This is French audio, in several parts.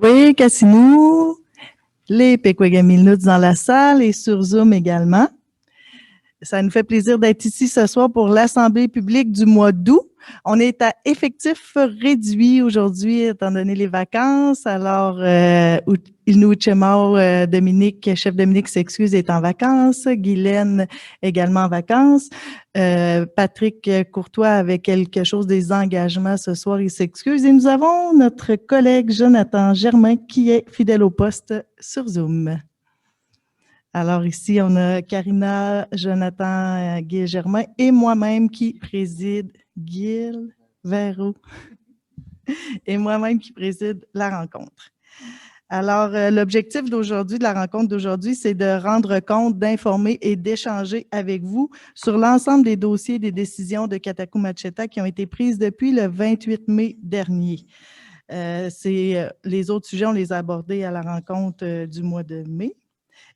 Oui, Cassinou, les Pequegamilnuts dans la salle et sur Zoom également. Ça nous fait plaisir d'être ici ce soir pour l'Assemblée publique du mois d'août. On est à effectif réduit aujourd'hui, étant donné les vacances. Alors, Inuchemao Dominique, chef Dominique s'excuse, est en vacances. Guylaine également en vacances. Patrick Courtois avait quelque chose des engagements ce soir, il s'excuse. Et nous avons notre collègue Jonathan Germain qui est fidèle au poste sur Zoom. Alors ici, on a Karina, Jonathan, Guy Germain et moi-même qui préside, Gil Véro, et moi-même qui préside la rencontre. Alors, l'objectif d'aujourd'hui, de la rencontre d'aujourd'hui, c'est de rendre compte, d'informer et d'échanger avec vous sur l'ensemble des dossiers et des décisions de Katakou Macheta qui ont été prises depuis le 28 mai dernier. Les autres sujets, on les a abordés à la rencontre du mois de mai.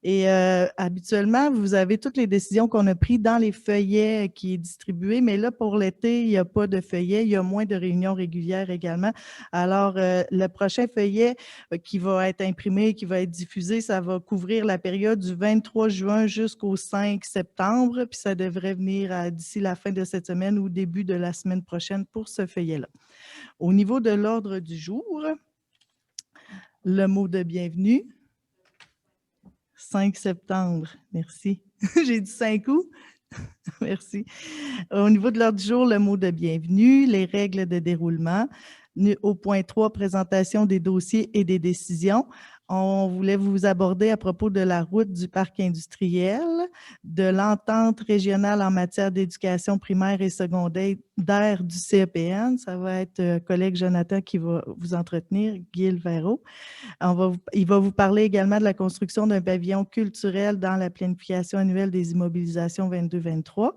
Et habituellement, vous avez toutes les décisions qu'on a prises dans les feuillets qui est distribué, mais là, pour l'été, il n'y a pas de feuillet, il y a moins de réunions régulières également. Alors, le prochain feuillet qui va être imprimé, qui va être diffusé, ça va couvrir la période du 23 juin jusqu'au 5 septembre, puis ça devrait venir d'ici la fin de cette semaine ou début de la semaine prochaine pour ce feuillet-là. Au niveau de l'ordre du jour, le mot de bienvenue. 5 septembre, merci. J'ai dit 5 août? Merci. Au niveau de l'ordre du jour, le mot de bienvenue, les règles de déroulement. Au point 3, présentation des dossiers et des décisions. On voulait vous aborder à propos de la route du parc industriel, de l'entente régionale en matière d'éducation primaire et secondaire du CEPN. Ça va être collègue Jonathan qui va vous entretenir, Guy Véro. Il va vous parler également de la construction d'un pavillon culturel dans la planification annuelle des immobilisations 22-23.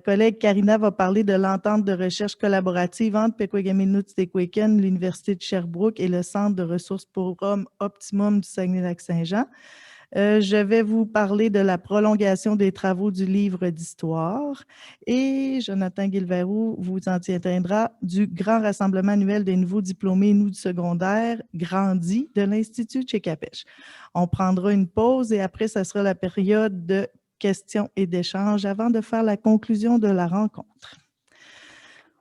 Collègue Karina va parler de l'entente de recherche collaborative entre Pequegamilnuts-Tequeken, l'Université de Sherbrooke et le Centre de ressources pour hommes Optimum du Saguenay-Lac-Saint-Jean. Je vais vous parler de la prolongation des travaux du livre d'histoire et Jonathan Guilverou vous entretiendra du grand rassemblement annuel des nouveaux diplômés nous du secondaire grandi de l'Institut Tchékapech. On prendra une pause et après, ça sera la période de questions et d'échanges avant de faire la conclusion de la rencontre.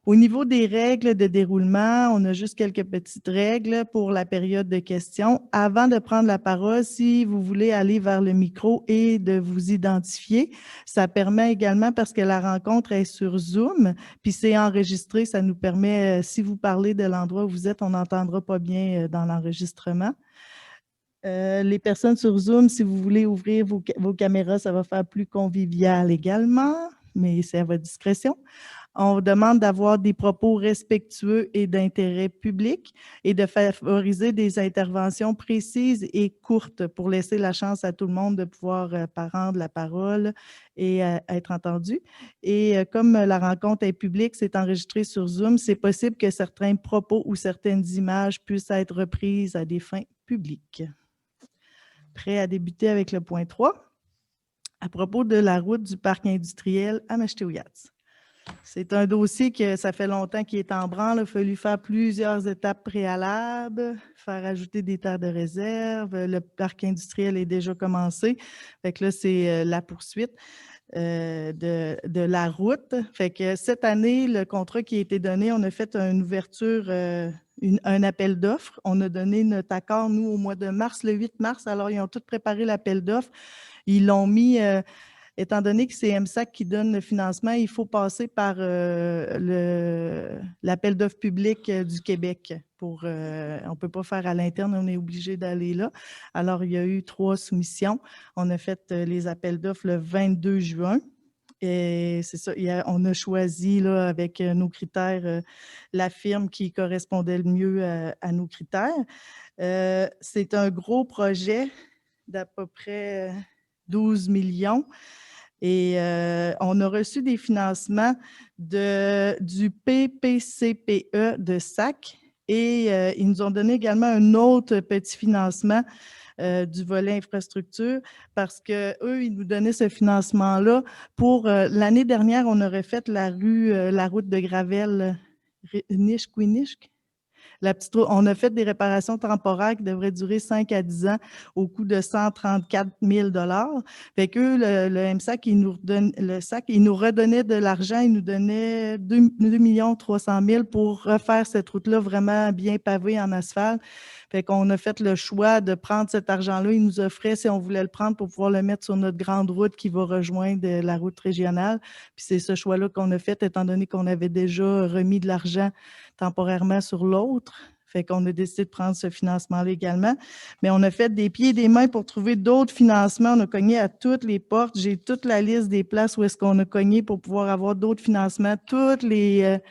Au niveau des règles de déroulement, on a juste quelques petites règles pour la période de questions. Avant de prendre la parole, si vous voulez aller vers le micro et de vous identifier, ça permet également, parce que la rencontre est sur Zoom, puis c'est enregistré, ça nous permet, si vous parlez de l'endroit où vous êtes, on n'entendra pas bien dans l'enregistrement. Les personnes sur Zoom, si vous voulez ouvrir vos caméras, ça va faire plus convivial également, mais c'est à votre discrétion. On demande d'avoir des propos respectueux et d'intérêt public et de favoriser des interventions précises et courtes pour laisser la chance à tout le monde de pouvoir prendre la parole et être entendu. Et comme la rencontre est publique, c'est enregistré sur Zoom, c'est possible que certains propos ou certaines images puissent être reprises à des fins publiques. Prêt à débuter avec le point 3, à propos de la route du parc industriel à Machtéouyats. C'est un dossier que ça fait longtemps qu'il est en branle. Il a fallu faire plusieurs étapes préalables, faire ajouter des terres de réserve. Le parc industriel est déjà commencé. Fait que là, c'est la poursuite de la route. Fait que cette année, le contrat qui a été donné, on a fait une ouverture, un appel d'offres. On a donné notre accord, nous, au mois de mars, le 8 mars. Alors, ils ont tous préparé l'appel d'offres. Ils l'ont mis... étant donné que c'est MSAC qui donne le financement, il faut passer par l'appel d'offres public du Québec. On ne peut pas faire à l'interne, on est obligé d'aller là. Alors, il y a eu 3 soumissions. On a fait les appels d'offres le 22 juin. Et c'est ça, on a choisi là, avec nos critères la firme qui correspondait le mieux à nos critères. C'est un gros projet d'à peu près 12 millions. Et on a reçu des financements du PPCPE de SAC et ils nous ont donné également un autre petit financement du volet infrastructure parce qu'eux, ils nous donnaient ce financement-là pour l'année dernière, on aurait fait la route de Gravel Nishkwinishk. On a fait des réparations temporaires qui devraient durer 5 à 10 ans au coût de 134 000 $. Fait qu'eux, le MSAC, il nous redonnait de l'argent, il nous donnait 2 300 000 pour refaire cette route-là vraiment bien pavée en asphalte. Fait qu'on a fait le choix de prendre cet argent-là. Ils nous offraient, si on voulait le prendre, pour pouvoir le mettre sur notre grande route qui va rejoindre la route régionale. Puis c'est ce choix-là qu'on a fait, étant donné qu'on avait déjà remis de l'argent temporairement sur l'autre. Fait qu'on a décidé de prendre ce financement-là également. Mais on a fait des pieds et des mains pour trouver d'autres financements. On a cogné à toutes les portes. J'ai toute la liste des places où est-ce qu'on a cogné pour pouvoir avoir d'autres financements. Toutes les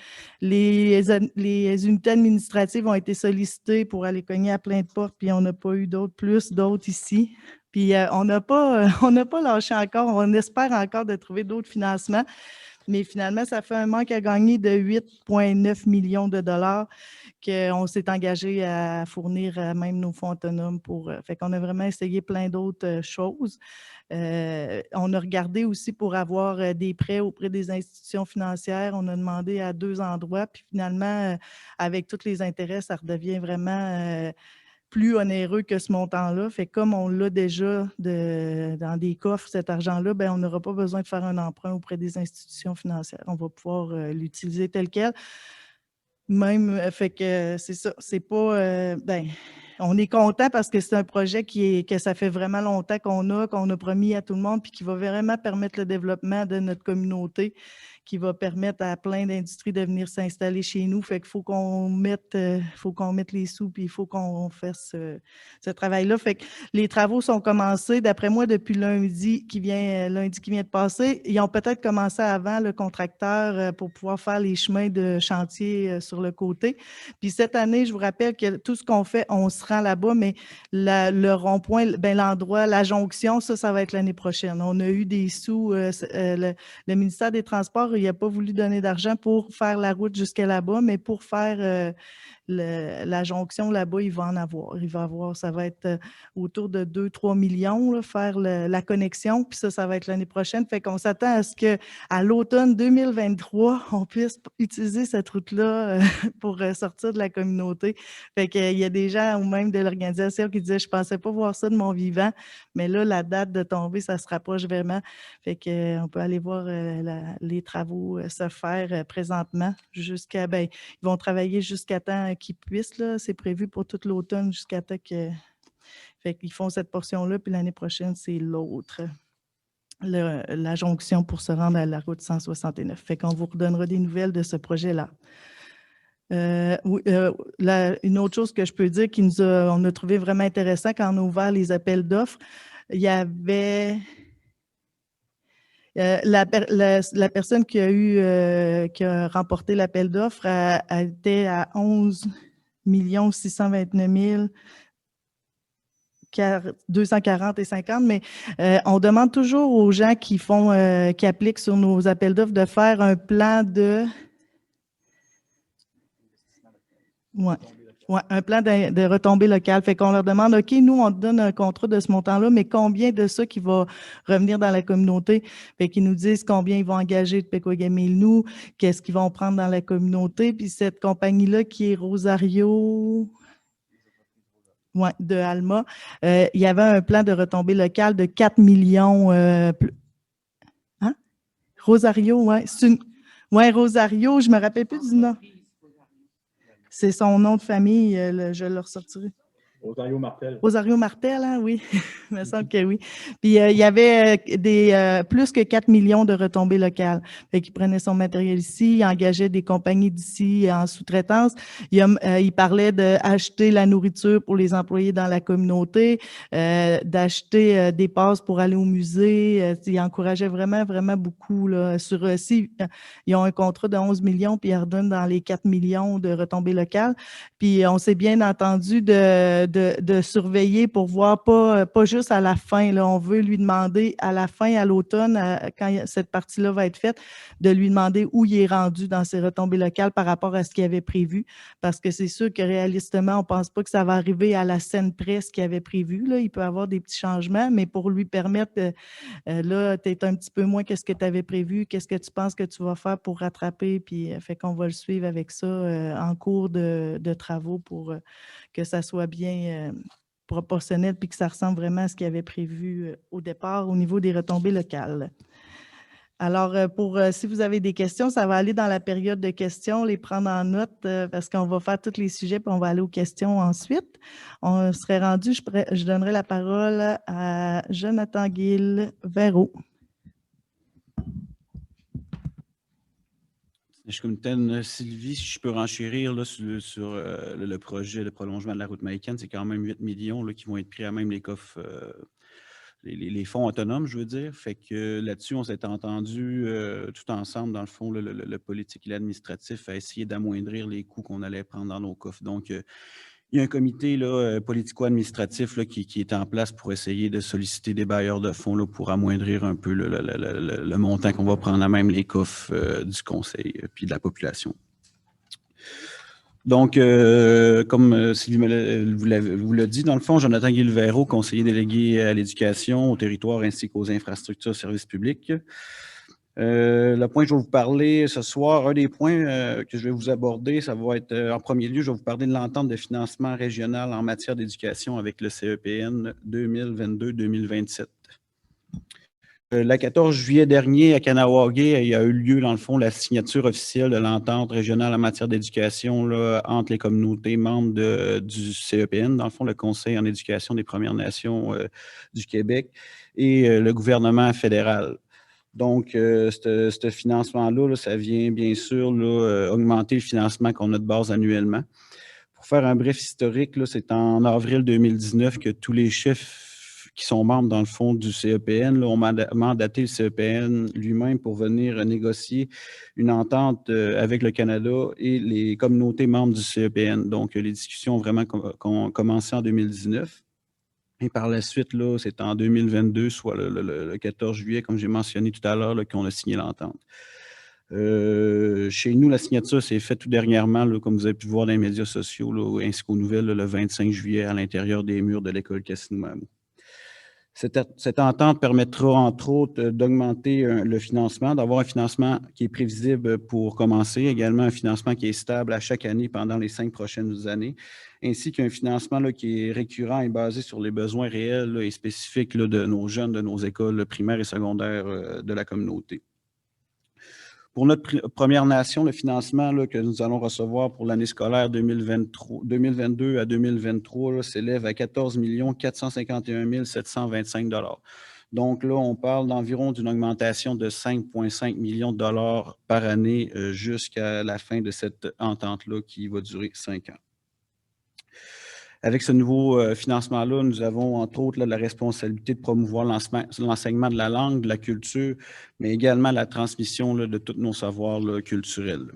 unités administratives ont été sollicitées pour aller cogner à plein de portes, puis on n'a pas eu d'autres ici. Puis on n'a pas lâché encore. On espère encore de trouver d'autres financements. Mais finalement, ça fait un manque à gagner de 8,9 millions de dollars qu'on s'est engagé à fournir à même nos fonds autonomes pour. Fait qu'on a vraiment essayé plein d'autres choses. On a regardé aussi pour avoir des prêts auprès des institutions financières. On a demandé à 2 endroits, puis finalement, avec tous les intérêts, ça redevient vraiment plus onéreux que ce montant-là. Fait que comme on l'a déjà dans des coffres, cet argent-là, ben on n'aura pas besoin de faire un emprunt auprès des institutions financières. On va pouvoir l'utiliser tel quel. Même, fait que c'est ça, c'est pas, on est content parce que c'est un projet que ça fait vraiment longtemps qu'on a promis à tout le monde, puis qui va vraiment permettre le développement de notre communauté, qui va permettre à plein d'industries de venir s'installer chez nous. Fait qu'il faut qu'on mette les sous, puis il faut qu'on fasse ce travail-là. Fait que les travaux sont commencés, d'après moi, depuis lundi qui vient de passer. Ils ont peut-être commencé avant, le contracteur, pour pouvoir faire les chemins de chantier sur le côté. Puis cette année, je vous rappelle que tout ce qu'on fait, on se rend là-bas, mais le rond-point, l'endroit, la jonction, ça va être l'année prochaine. On a eu des sous, le ministère des Transports, il n'a pas voulu donner d'argent pour faire la route jusqu'à là-bas, mais pour faire la jonction là-bas, il va en avoir. Il va avoir, ça va être autour de 2-3 millions, là, faire la connexion, puis ça va être l'année prochaine. Fait qu'on s'attend à ce qu'à l'automne 2023, on puisse utiliser cette route-là pour sortir de la communauté. Fait qu'il y a des gens, ou même de l'organisation, qui disaient « Je ne pensais pas voir ça de mon vivant », mais là, la date de tombée, ça se rapproche vraiment. Fait qu'on peut aller voir les travaux se faire présentement jusqu'à, ils vont travailler jusqu'à temps qu'ils puissent, là. C'est prévu pour toute l'automne jusqu'à temps que... Fait qu'ils font cette portion-là, puis l'année prochaine, c'est l'autre. La jonction pour se rendre à la route 169. Fait qu'on vous redonnera des nouvelles de ce projet-là. Une autre chose que je peux dire on a trouvé vraiment intéressant quand on a ouvert les appels d'offres, il y avait la personne qui a remporté l'appel d'offres était à 11 629 240 et 50, mais on demande toujours aux gens qui appliquent sur nos appels d'offres de faire un plan de... Ouais, un plan de retombée locale. Fait qu'on leur demande, OK, nous, on te donne un contrat de ce montant-là, mais combien de ça qui va revenir dans la communauté? Fait qu'ils nous disent combien ils vont engager de Pequawagamelnou, qu'est-ce qu'ils vont prendre dans la communauté. Puis cette compagnie-là qui est Rosario... Oui, de Alma. Il y avait un plan de retombée locale de 4 millions. Hein? Rosario, oui. Oui, Rosario, je ne me rappelle plus du nom. C'est son nom de famille, je le ressortirai. Rosario Martel. Rosario Martel, hein, oui, il me semble que oui. Puis il y avait plus que 4 millions de retombées locales. Fait qu'il prenait son matériel ici, il engageait des compagnies d'ici en sous-traitance. Il parlait d'acheter la nourriture pour les employés dans la communauté, d'acheter des passes pour aller au musée. Il encourageait vraiment, vraiment beaucoup. Là, ils ont un contrat de 11 millions, puis ils redonnent dans les 4 millions de retombées locales. Puis on s'est bien entendu de surveiller pour voir, pas juste à la fin. Là, on veut lui demander à la fin, à l'automne, quand cette partie-là va être faite, de lui demander où il est rendu dans ses retombées locales par rapport à ce qu'il avait prévu. Parce que c'est sûr que réalistement, on ne pense pas que ça va arriver à la scène près ce qu'il avait prévu. Là. Il peut y avoir des petits changements, mais pour lui permettre, là, tu es un petit peu moins que ce que tu avais prévu. Qu'est-ce que tu penses que tu vas faire pour rattraper? Puis, fait qu'on va le suivre avec ça en cours de travaux pour que ça soit bien proportionnel puis que ça ressemble vraiment à ce qu'il avait prévu au départ au niveau des retombées locales. Alors, si vous avez des questions, ça va aller dans la période de questions, les prendre en note parce qu'on va faire tous les sujets puis on va aller aux questions ensuite. On serait rendu, je donnerai la parole à Jonathan Guil-Verreau. Je comitaine Sylvie, si je peux renchérir là, sur le projet de prolongement de la route Maïken, c'est quand même 8 millions là, qui vont être pris à même les coffres, les fonds autonomes, je veux dire. Fait que là-dessus, on s'est entendu tout ensemble, dans le fond, le politique et l'administratif, à essayer d'amoindrir les coûts qu'on allait prendre dans nos coffres. Donc, il y a un comité politico-administratif qui est en place pour essayer de solliciter des bailleurs de fonds là, pour amoindrir un peu le montant qu'on va prendre à même les coffres du conseil puis de la population. Donc, comme Sylvie vous l'a dit, dans le fond, Jonathan Guil-Verreau, conseiller délégué à l'éducation, au territoire ainsi qu'aux infrastructures services publics. Le point que je vais vous parler ce soir, un des points que je vais vous aborder, ça va être, en premier lieu, je vais vous parler de l'entente de financement régional en matière d'éducation avec le CEPN 2022-2027. Le 14 juillet dernier, à Kahnawake, il y a eu lieu, dans le fond, la signature officielle de l'entente régionale en matière d'éducation entre les communautés membres du CEPN, dans le fond, le Conseil en éducation des Premières Nations du Québec, et le gouvernement fédéral. Donc, ce financement-là, ça vient bien sûr augmenter le financement qu'on a de base annuellement. Pour faire un bref historique, c'est en avril 2019 que tous les chefs qui sont membres, dans le fond, du CEPN ont mandaté le CEPN lui-même pour venir négocier une entente avec le Canada et les communautés membres du CEPN. Donc, les discussions ont vraiment commencé en 2019. Et par la suite, c'est en 2022, soit le 14 juillet, comme j'ai mentionné tout à l'heure, qu'on a signé l'entente. Chez nous, la signature s'est faite tout dernièrement, comme vous avez pu voir dans les médias sociaux, ainsi qu'aux nouvelles, le 25 juillet, à l'intérieur des murs de l'école Casino-Mamou. Cette entente permettra, entre autres, d'augmenter le financement, d'avoir un financement qui est prévisible pour commencer, également un financement qui est stable à chaque année pendant les 5 prochaines années, ainsi qu'un financement qui est récurrent et basé sur les besoins réels et spécifiques de nos jeunes, de nos écoles primaires et secondaires de la communauté. Pour notre Première Nation, le financement que nous allons recevoir pour l'année scolaire 2022 à 2023 s'élève à 14 451 725 $. Donc là, on parle d'environ d'une augmentation de 5,5 millions de dollars par année jusqu'à la fin de cette entente-là qui va durer 5 ans. Avec ce nouveau financement-là, nous avons entre autres la responsabilité de promouvoir l'enseignement de la langue, de la culture, mais également la transmission de tous nos savoirs culturels.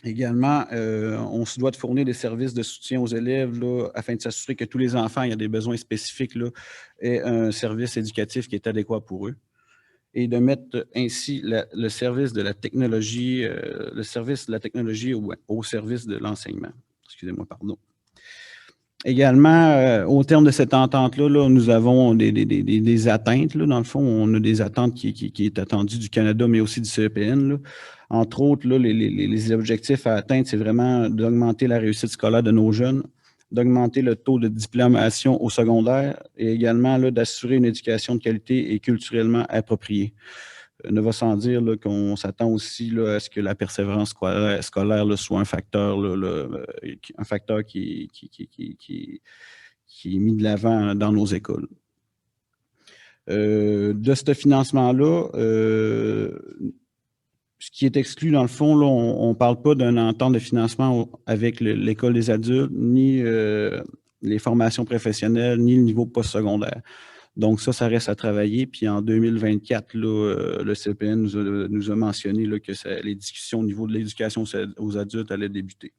Également, on se doit de fournir des services de soutien aux élèves afin de s'assurer que tous les enfants ayant des besoins spécifiques aient un service éducatif qui est adéquat pour eux et de mettre ainsi le service de la technologie, au service de l'enseignement. Excusez-moi, pardon. Également, au terme de cette entente-là, nous avons des atteintes. Dans le fond, on a des attentes qui est attendues du Canada, mais aussi du CEPN. Entre autres, les objectifs à atteindre, c'est vraiment d'augmenter la réussite scolaire de nos jeunes, d'augmenter le taux de diplomation au secondaire et également d'assurer une éducation de qualité et culturellement appropriée. Ne va sans dire qu'on s'attend aussi à ce que la persévérance scolaire soit un facteur qui est mis de l'avant dans nos écoles. De ce financement-là, ce qui est exclu, dans le fond, on ne parle pas d'une entente de financement avec l'école des adultes, ni les formations professionnelles, ni le niveau postsecondaire. Donc, ça reste à travailler. Puis en 2024, le CEPN nous a mentionné que les discussions au niveau de l'éducation aux adultes allaient débuter.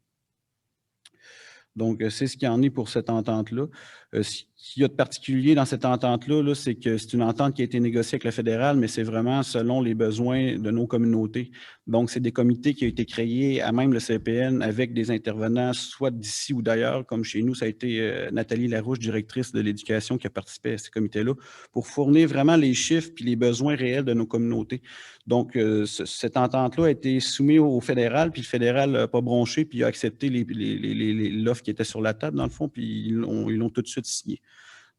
Donc, c'est ce qu'il y en est pour cette entente-là. Ce qu'il y a de particulier dans cette entente-là, c'est que c'est une entente qui a été négociée avec le fédéral, mais c'est vraiment selon les besoins de nos communautés. Donc, c'est des comités qui ont été créés à même le CPN avec des intervenants, soit d'ici ou d'ailleurs, comme chez nous, ça a été Nathalie Larouche, directrice de l'éducation, qui a participé à ces comités-là, pour fournir vraiment les chiffres et les besoins réels de nos communautés. Donc, cette entente-là a été soumise au fédéral, puis le fédéral n'a pas bronché, puis il a accepté l'offre qui était sur la table, dans le fond, puis ils l'ont tout de suite signé.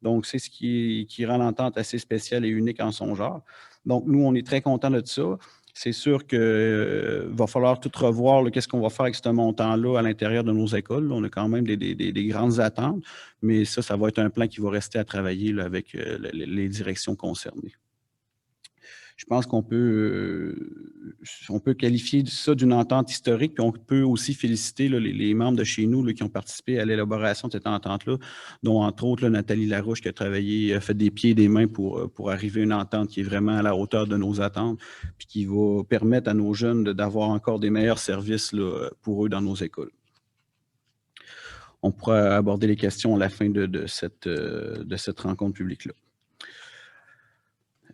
Donc, c'est ce qui rend l'entente assez spéciale et unique en son genre. Donc, nous, on est très contents de ça. C'est sûr qu'il va falloir tout revoir, qu'est-ce qu'on va faire avec ce montant-là à l'intérieur de nos écoles. Là, on a quand même des grandes attentes, mais ça va être un plan qui va rester à travailler là, avec les directions concernées. Je pense qu'on peut qualifier ça d'une entente historique, puis on peut aussi féliciter là, les membres de chez nous là, qui ont participé à l'élaboration de cette entente-là, dont entre autres là, Nathalie Larouche qui a travaillé, fait des pieds et des mains pour arriver à une entente qui est vraiment à la hauteur de nos attentes, puis qui va permettre à nos jeunes d'avoir encore des meilleurs services là, pour eux dans nos écoles. On pourra aborder les questions à la fin de cette rencontre publique-là.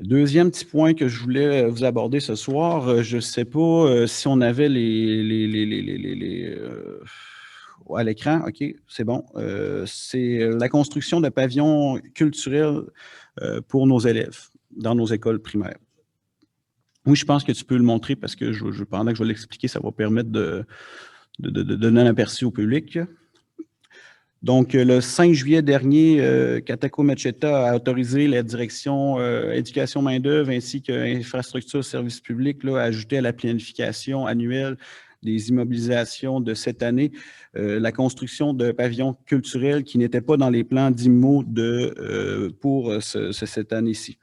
Deuxième petit point que je voulais vous aborder ce soir, je ne sais pas si on avait à l'écran, OK, c'est bon. C'est la construction de pavillons culturels pour nos élèves dans nos écoles primaires. Oui, je pense que tu peux le montrer parce que pendant que je vais l'expliquer, ça va permettre de donner un aperçu au public. Donc, le 5 juillet dernier, Katako Macheta a autorisé la direction éducation main-d'œuvre ainsi que infrastructure services publics à ajouter à la planification annuelle des immobilisations de cette année la construction de pavillons culturels qui n'étaient pas dans les plans d'IMO pour cette année-ci.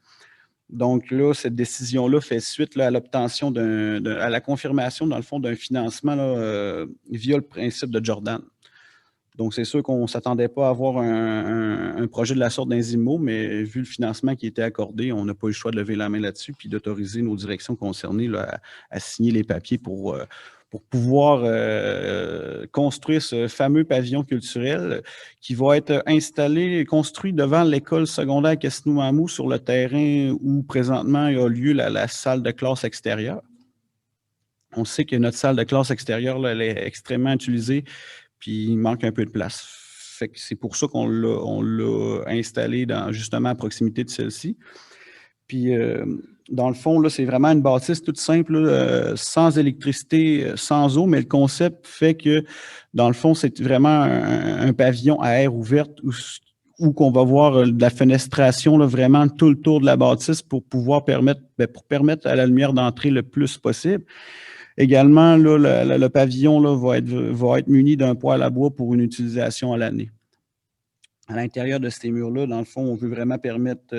Donc là, cette décision-là fait suite à l'obtention à la confirmation, dans le fond, d'un financement via le principe de Jordan. Donc, c'est sûr qu'on ne s'attendait pas à avoir un projet de la sorte d'un ZIMO, mais vu le financement qui était accordé, on n'a pas eu le choix de lever la main là-dessus puis d'autoriser nos directions concernées là, à signer les papiers pour pouvoir construire ce fameux pavillon culturel qui va être installé, construit devant l'école secondaire Kesnou-Mamou sur le terrain où présentement il y a lieu la salle de classe extérieure. On sait que notre salle de classe extérieure, là, elle est extrêmement utilisée, puis il manque un peu de place. Fait que c'est pour ça qu'on l'a installé justement à proximité de celle-ci. Puis, dans le fond, là, c'est vraiment une bâtisse toute simple, là, sans électricité, sans eau, mais le concept fait que, dans le fond, c'est vraiment un pavillon à air ouverte où qu'on va voir de la fenestration là, vraiment tout le tour de la bâtisse pour pouvoir permettre à la lumière d'entrer le plus possible. Également, là, le pavillon là, va être muni d'un poêle à bois pour une utilisation à l'année. À l'intérieur de ces murs-là, dans le fond, on veut vraiment permettre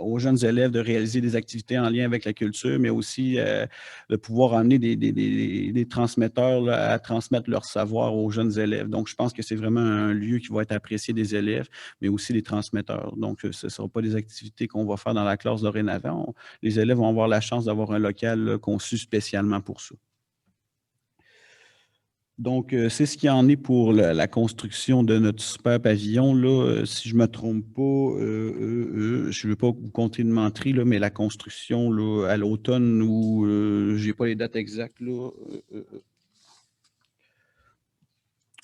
aux jeunes élèves de réaliser des activités en lien avec la culture, mais aussi de pouvoir amener des transmetteurs là, à transmettre leur savoir aux jeunes élèves. Donc, je pense que c'est vraiment un lieu qui va être apprécié des élèves, mais aussi des transmetteurs. Donc, ce ne sera pas des activités qu'on va faire dans la classe dorénavant. Les élèves vont avoir la chance d'avoir un local là, conçu spécialement pour ça. Donc, c'est ce qu'il en est pour la construction de notre super pavillon. Là, si je ne me trompe pas, je ne veux pas vous compter de menterie, là, mais la construction là, à l'automne où je n'ai pas les dates exactes, là,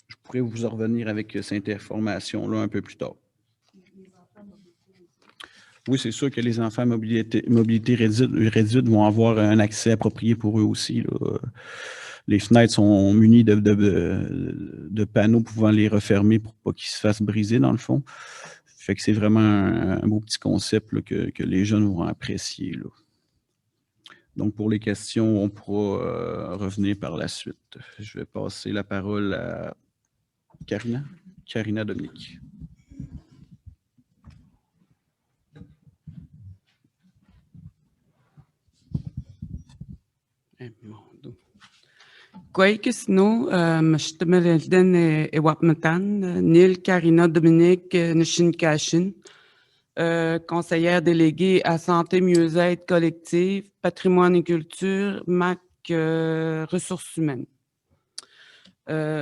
je pourrais vous en revenir avec cette information-là un peu plus tard. Oui, c'est sûr que les enfants à mobilité réduite vont avoir un accès approprié pour eux aussi, là. Les fenêtres sont munies de panneaux pouvant les refermer pour pas qu'ils se fassent briser, dans le fond. Fait que c'est vraiment un beau petit concept là, que les jeunes vont apprécier, là. Donc, pour les questions, on pourra revenir par la suite. Je vais passer la parole à Karina Dominique. كويس مشتمل الدن وابمتان Nil Karina Dominique Nishinkashin, conseillère déléguée à Santé, Mieux-être collective, Patrimoine et Culture, MAC Ressources humaines.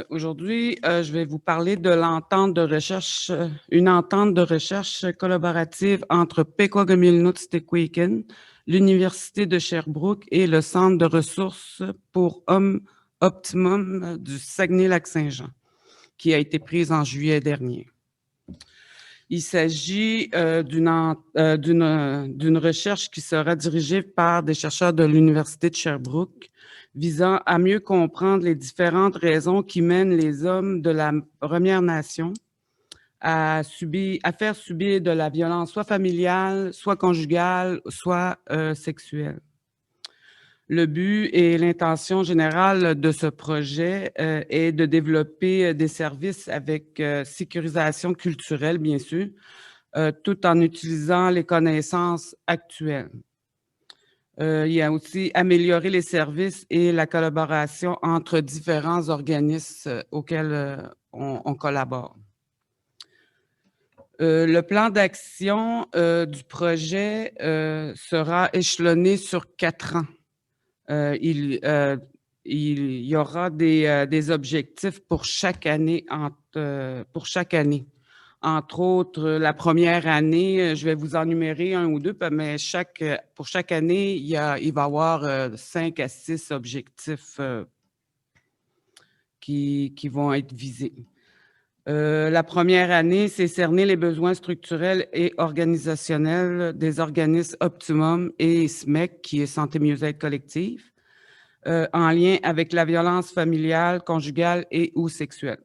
Aujourd'hui, je vais vous parler de l'entente de recherche, une entente de recherche collaborative entre Pequawamilnuts-Tequaken, l'Université de Sherbrooke et le Centre de ressources pour hommes Optimum du Saguenay-Lac-Saint-Jean, qui a été prise en juillet dernier. Il s'agit d'une recherche qui sera dirigée par des chercheurs de l'Université de Sherbrooke, visant à mieux comprendre les différentes raisons qui mènent les hommes de la Première Nation à faire subir de la violence soit familiale, soit conjugale, soit sexuelle. Le but et l'intention générale de ce projet est de développer des services avec sécurisation culturelle, bien sûr, tout en utilisant les connaissances actuelles. Il y a aussi améliorer les services et la collaboration entre différents organismes auxquels on collabore. Le plan d'action du projet sera échelonné sur 4 ans. Il y aura des objectifs pour chaque année. Entre autres, la première année, je vais vous en numérer 1 ou 2, mais pour chaque année, il va y avoir 5 à 6 objectifs qui vont être visés. La première année, c'est cerner les besoins structurels et organisationnels des organismes Optimum et SMEC, qui est Santé Mieux-être Collective, en lien avec la violence familiale, conjugale et ou sexuelle.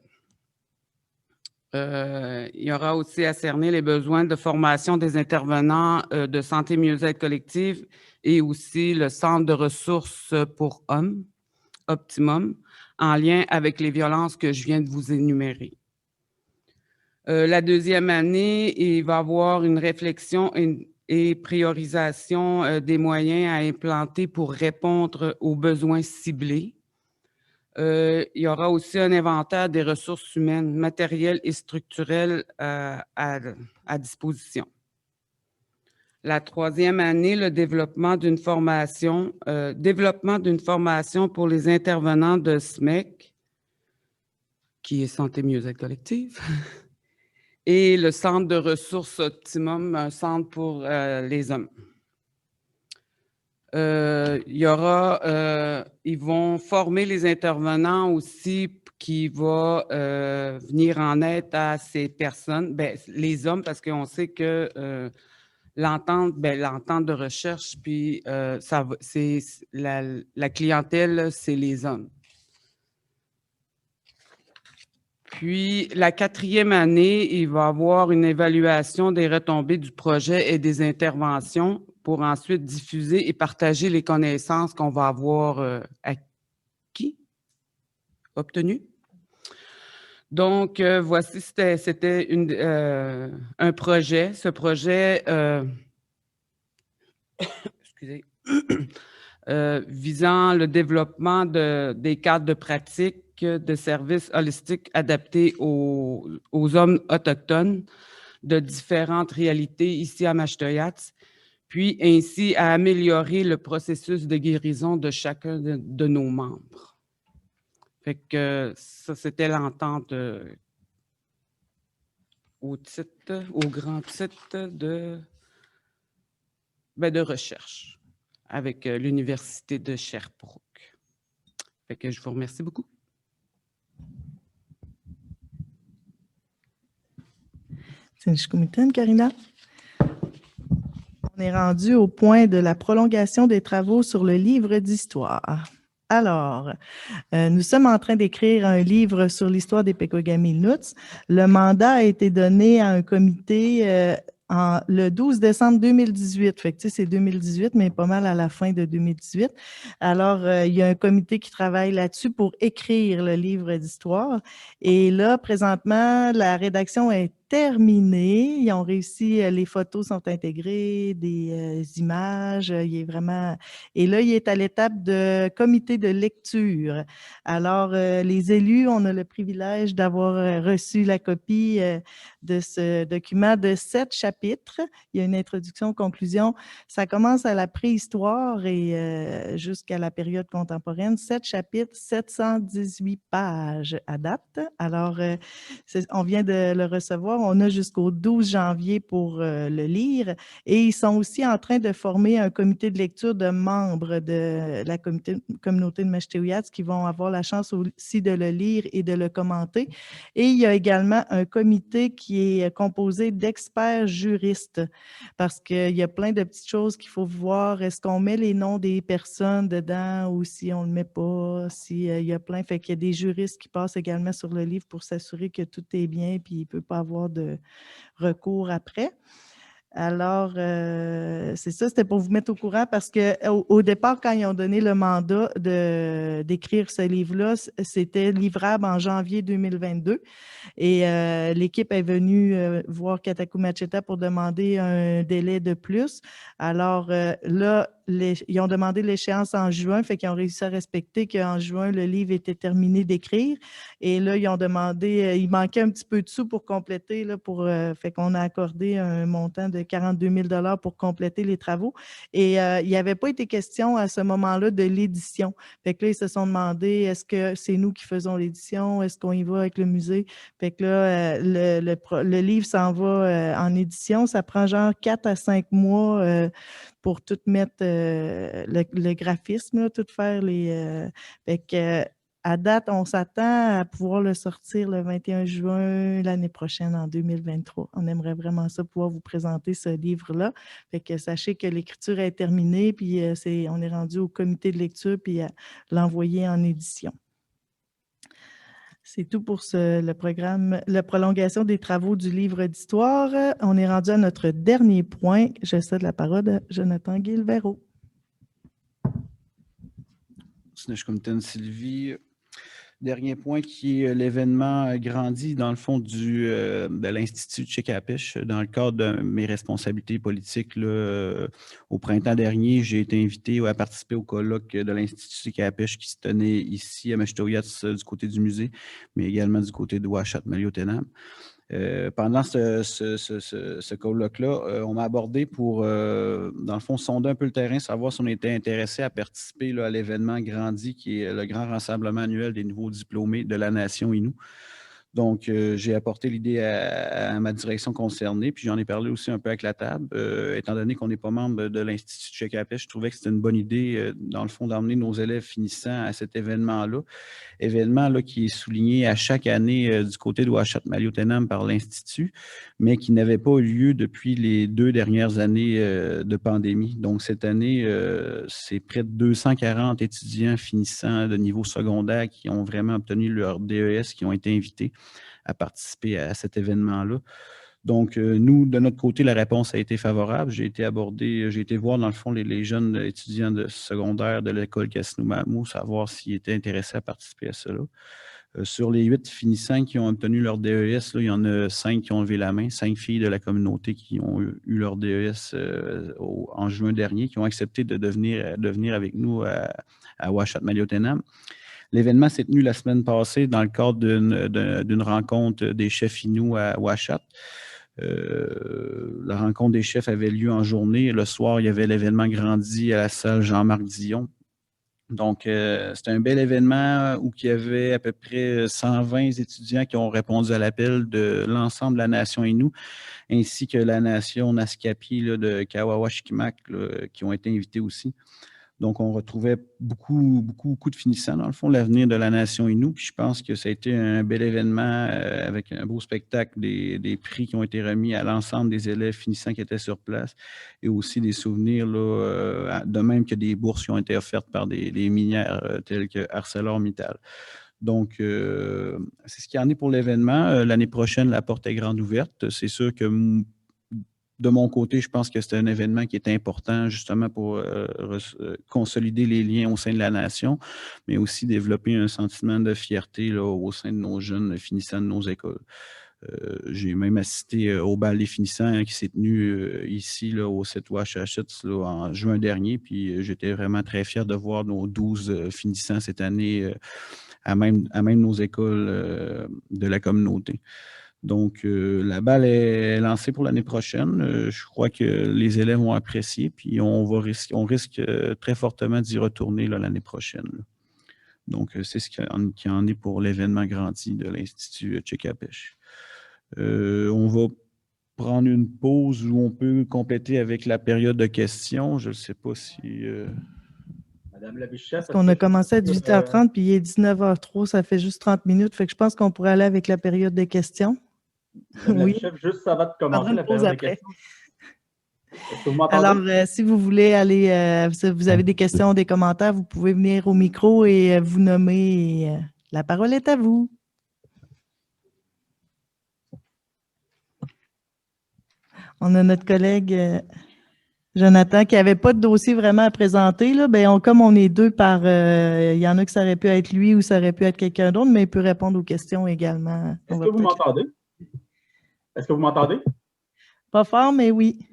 Il y aura aussi à cerner les besoins de formation des intervenants de Santé Mieux-être Collective et aussi le Centre de ressources pour hommes, Optimum, en lien avec les violences que je viens de vous énumérer. La deuxième année, il va y avoir une réflexion et priorisation des moyens à implanter pour répondre aux besoins ciblés. Il y aura aussi un inventaire des ressources humaines, matérielles et structurelles à disposition. La troisième année, le développement d'une formation pour les intervenants de SMEC, qui est Santé Mieux-être Collective, et le Centre de ressources Optimum, un centre pour les hommes. Ils vont former les intervenants aussi qui vont venir en aide à ces personnes, les hommes, parce qu'on sait que l'entente de recherche, puis c'est la clientèle, c'est les hommes. Puis, la quatrième année, il va y avoir une évaluation des retombées du projet et des interventions pour ensuite diffuser et partager les connaissances qu'on va avoir obtenues. Donc, voici, c'était un projet. Ce projet, visant le développement des cadres de pratique de services holistiques adaptés aux hommes autochtones de différentes réalités ici à Mashtoyats, puis ainsi à améliorer le processus de guérison de chacun de nos membres. Fait que ça, c'était l'entente au grand titre de recherche avec l'Université de Sherbrooke. Fait que je vous remercie beaucoup. Karina. On est rendu au point de la prolongation des travaux sur le livre d'histoire. Alors, nous sommes en train d'écrire un livre sur l'histoire des Pequawamilnuts. Le mandat a été donné à un comité le 12 décembre 2018. Fait que, c'est 2018, mais pas mal à la fin de 2018. Alors, il y a un comité qui travaille là-dessus pour écrire le livre d'histoire. Et là, présentement, la rédaction est terminé. Ils ont réussi, les photos sont intégrées, des images, il est vraiment... Et là, il est à l'étape de comité de lecture. Alors, les élus, on a le privilège d'avoir reçu la copie de ce document de 7 chapitres. Il y a une introduction, conclusion. Ça commence à la préhistoire et jusqu'à la période contemporaine. 7 chapitres, 718 pages à date. Alors, on vient de le recevoir. On a jusqu'au 12 janvier pour le lire. Et ils sont aussi en train de former un comité de lecture de membres de la communauté de Meshtewiyats qui vont avoir la chance aussi de le lire et de le commenter. Et il y a également un comité qui est composé d'experts juristes parce qu'il y a plein de petites choses qu'il faut voir. Est-ce qu'on met les noms des personnes dedans ou si on ne le met pas? Il y a plein. Fait qu'il y a des juristes qui passent également sur le livre pour s'assurer que tout est bien puis il ne peut pas avoir de recours après. Alors, c'est ça, c'était pour vous mettre au courant parce qu'au départ, quand ils ont donné le mandat d'écrire ce livre-là, c'était livrable en janvier 2022. Et l'équipe est venue voir Katakou Macheta pour demander un délai de plus. Alors là, ils ont demandé l'échéance en juin, fait qu'ils ont réussi à respecter qu'en juin, le livre était terminé d'écrire. Et là, ils ont demandé, il manquait un petit peu de sous pour compléter, là, fait qu'on a accordé un montant de 42 000 pour compléter les travaux. Et il n'y avait pas été question à ce moment-là de l'édition. Fait que là, ils se sont demandé, est-ce que c'est nous qui faisons l'édition? Est-ce qu'on y va avec le musée? Fait que là, le livre s'en va en édition. Ça prend genre 4 à 5 mois pour tout mettre le graphisme, là, tout faire les... fait que, à date, on s'attend à pouvoir le sortir le 21 juin l'année prochaine, en 2023. On aimerait vraiment ça, pouvoir vous présenter ce livre-là. Fait que sachez que l'écriture est terminée, puis on est rendu au comité de lecture, puis à l'envoyer en édition. C'est tout pour le programme, la prolongation des travaux du livre d'histoire. On est rendu à notre dernier point. Je cède la parole à Jonathan Guilbeault. Sylvie. Dernier point qui est l'événement grandi dans le fond de l'Institut Tchekapish. Dans le cadre de mes responsabilités politiques, là, au printemps dernier, j'ai été invité à participer au colloque de l'Institut Tchekapish qui se tenait ici à Meshtewiyats du côté du musée, mais également du côté de Ouachat Maliotenam. Pendant ce colloque-là, on m'a abordé pour, dans le fond, sonder un peu le terrain, savoir si on était intéressé à participer là, à l'événement Grandi, qui est le grand rassemblement annuel des nouveaux diplômés de la nation Innu. Donc, j'ai apporté l'idée à ma direction concernée, puis j'en ai parlé aussi un peu avec la table. Étant donné qu'on n'est pas membre de l'Institut Tchekapish, je trouvais que c'était une bonne idée, dans le fond, d'emmener nos élèves finissants à cet événement-là. Événement là, qui est souligné à chaque année du côté de Ouachat Maliotenam par l'Institut, mais qui n'avait pas eu lieu depuis les 2 dernières années de pandémie. Donc, cette année, c'est près de 240 étudiants finissants de niveau secondaire qui ont vraiment obtenu leur DES, qui ont été invités à participer à cet événement-là. Donc, nous, de notre côté, la réponse a été favorable. J'ai été voir, dans le fond, les jeunes étudiants de secondaire de l'école Kassinou-Mamou, savoir s'ils étaient intéressés à participer à cela. Sur les 8 finissants qui ont obtenu leur DES, là, il y en a 5 qui ont levé la main, 5 filles de la communauté qui ont eu leur DES en juin dernier, qui ont accepté de venir avec nous à Ouachat Maliotenam. L'événement s'est tenu la semaine passée dans le cadre d'une rencontre des chefs Innu à Ouachat. La rencontre des chefs avait lieu en journée. Le soir, il y avait l'événement Grandi à la salle Jean-Marc Dillon. Donc, c'était un bel événement où il y avait à peu près 120 étudiants qui ont répondu à l'appel de l'ensemble de la nation Innu, ainsi que la nation Naskapi là, de Kawawa-Chikimak qui ont été invités aussi. Donc, on retrouvait beaucoup de finissants, dans le fond, l'avenir de la nation Innu. Puis je pense que ça a été un bel événement avec un beau spectacle, des prix qui ont été remis à l'ensemble des élèves finissants qui étaient sur place et aussi des souvenirs, là, de même que des bourses qui ont été offertes par des minières telles que ArcelorMittal. Donc, c'est ce qu'il y en est pour l'événement. L'année prochaine, la porte est grande ouverte. C'est sûr que de mon côté, je pense que c'est un événement qui est important justement pour consolider les liens au sein de la nation, mais aussi développer un sentiment de fierté là, au sein de nos jeunes finissants de nos écoles. J'ai même assisté au bal des finissants qui s'est tenu ici là, au site Ouachachits en juin dernier. Puis j'étais vraiment très fier de voir nos 12 finissants cette année à même nos écoles de la communauté. Donc, la balle est lancée pour l'année prochaine. Je crois que les élèves ont apprécié, puis on risque très fortement d'y retourner l'année prochaine. Là. Donc, c'est ce qu'il y en est pour l'événement grandi de l'Institut Tchekapèche. On va prendre une pause où on peut compléter avec la période de questions. Je ne sais pas si... Madame la vice-chef. Parce qu'on a commencé à 18h30, puis il est 19h03, ça fait juste 30 minutes. Fait que je pense qu'on pourrait aller avec la période des questions. Madame la vice-chef, juste avant de commencer la période des questions. Est-ce que vous m'entendez? Alors, si vous voulez aller, si vous avez des questions, des commentaires, vous pouvez venir au micro et vous nommer. Et, la parole est à vous. On a notre collègue Jonathan qui n'avait pas de dossier vraiment à présenter. Là, ben comme on est deux par... il y en a que ça aurait pu être lui ou ça aurait pu être quelqu'un d'autre, mais il peut répondre aux questions également. Est-ce que vous m'entendez? Est-ce que vous m'entendez? Pas fort, mais oui.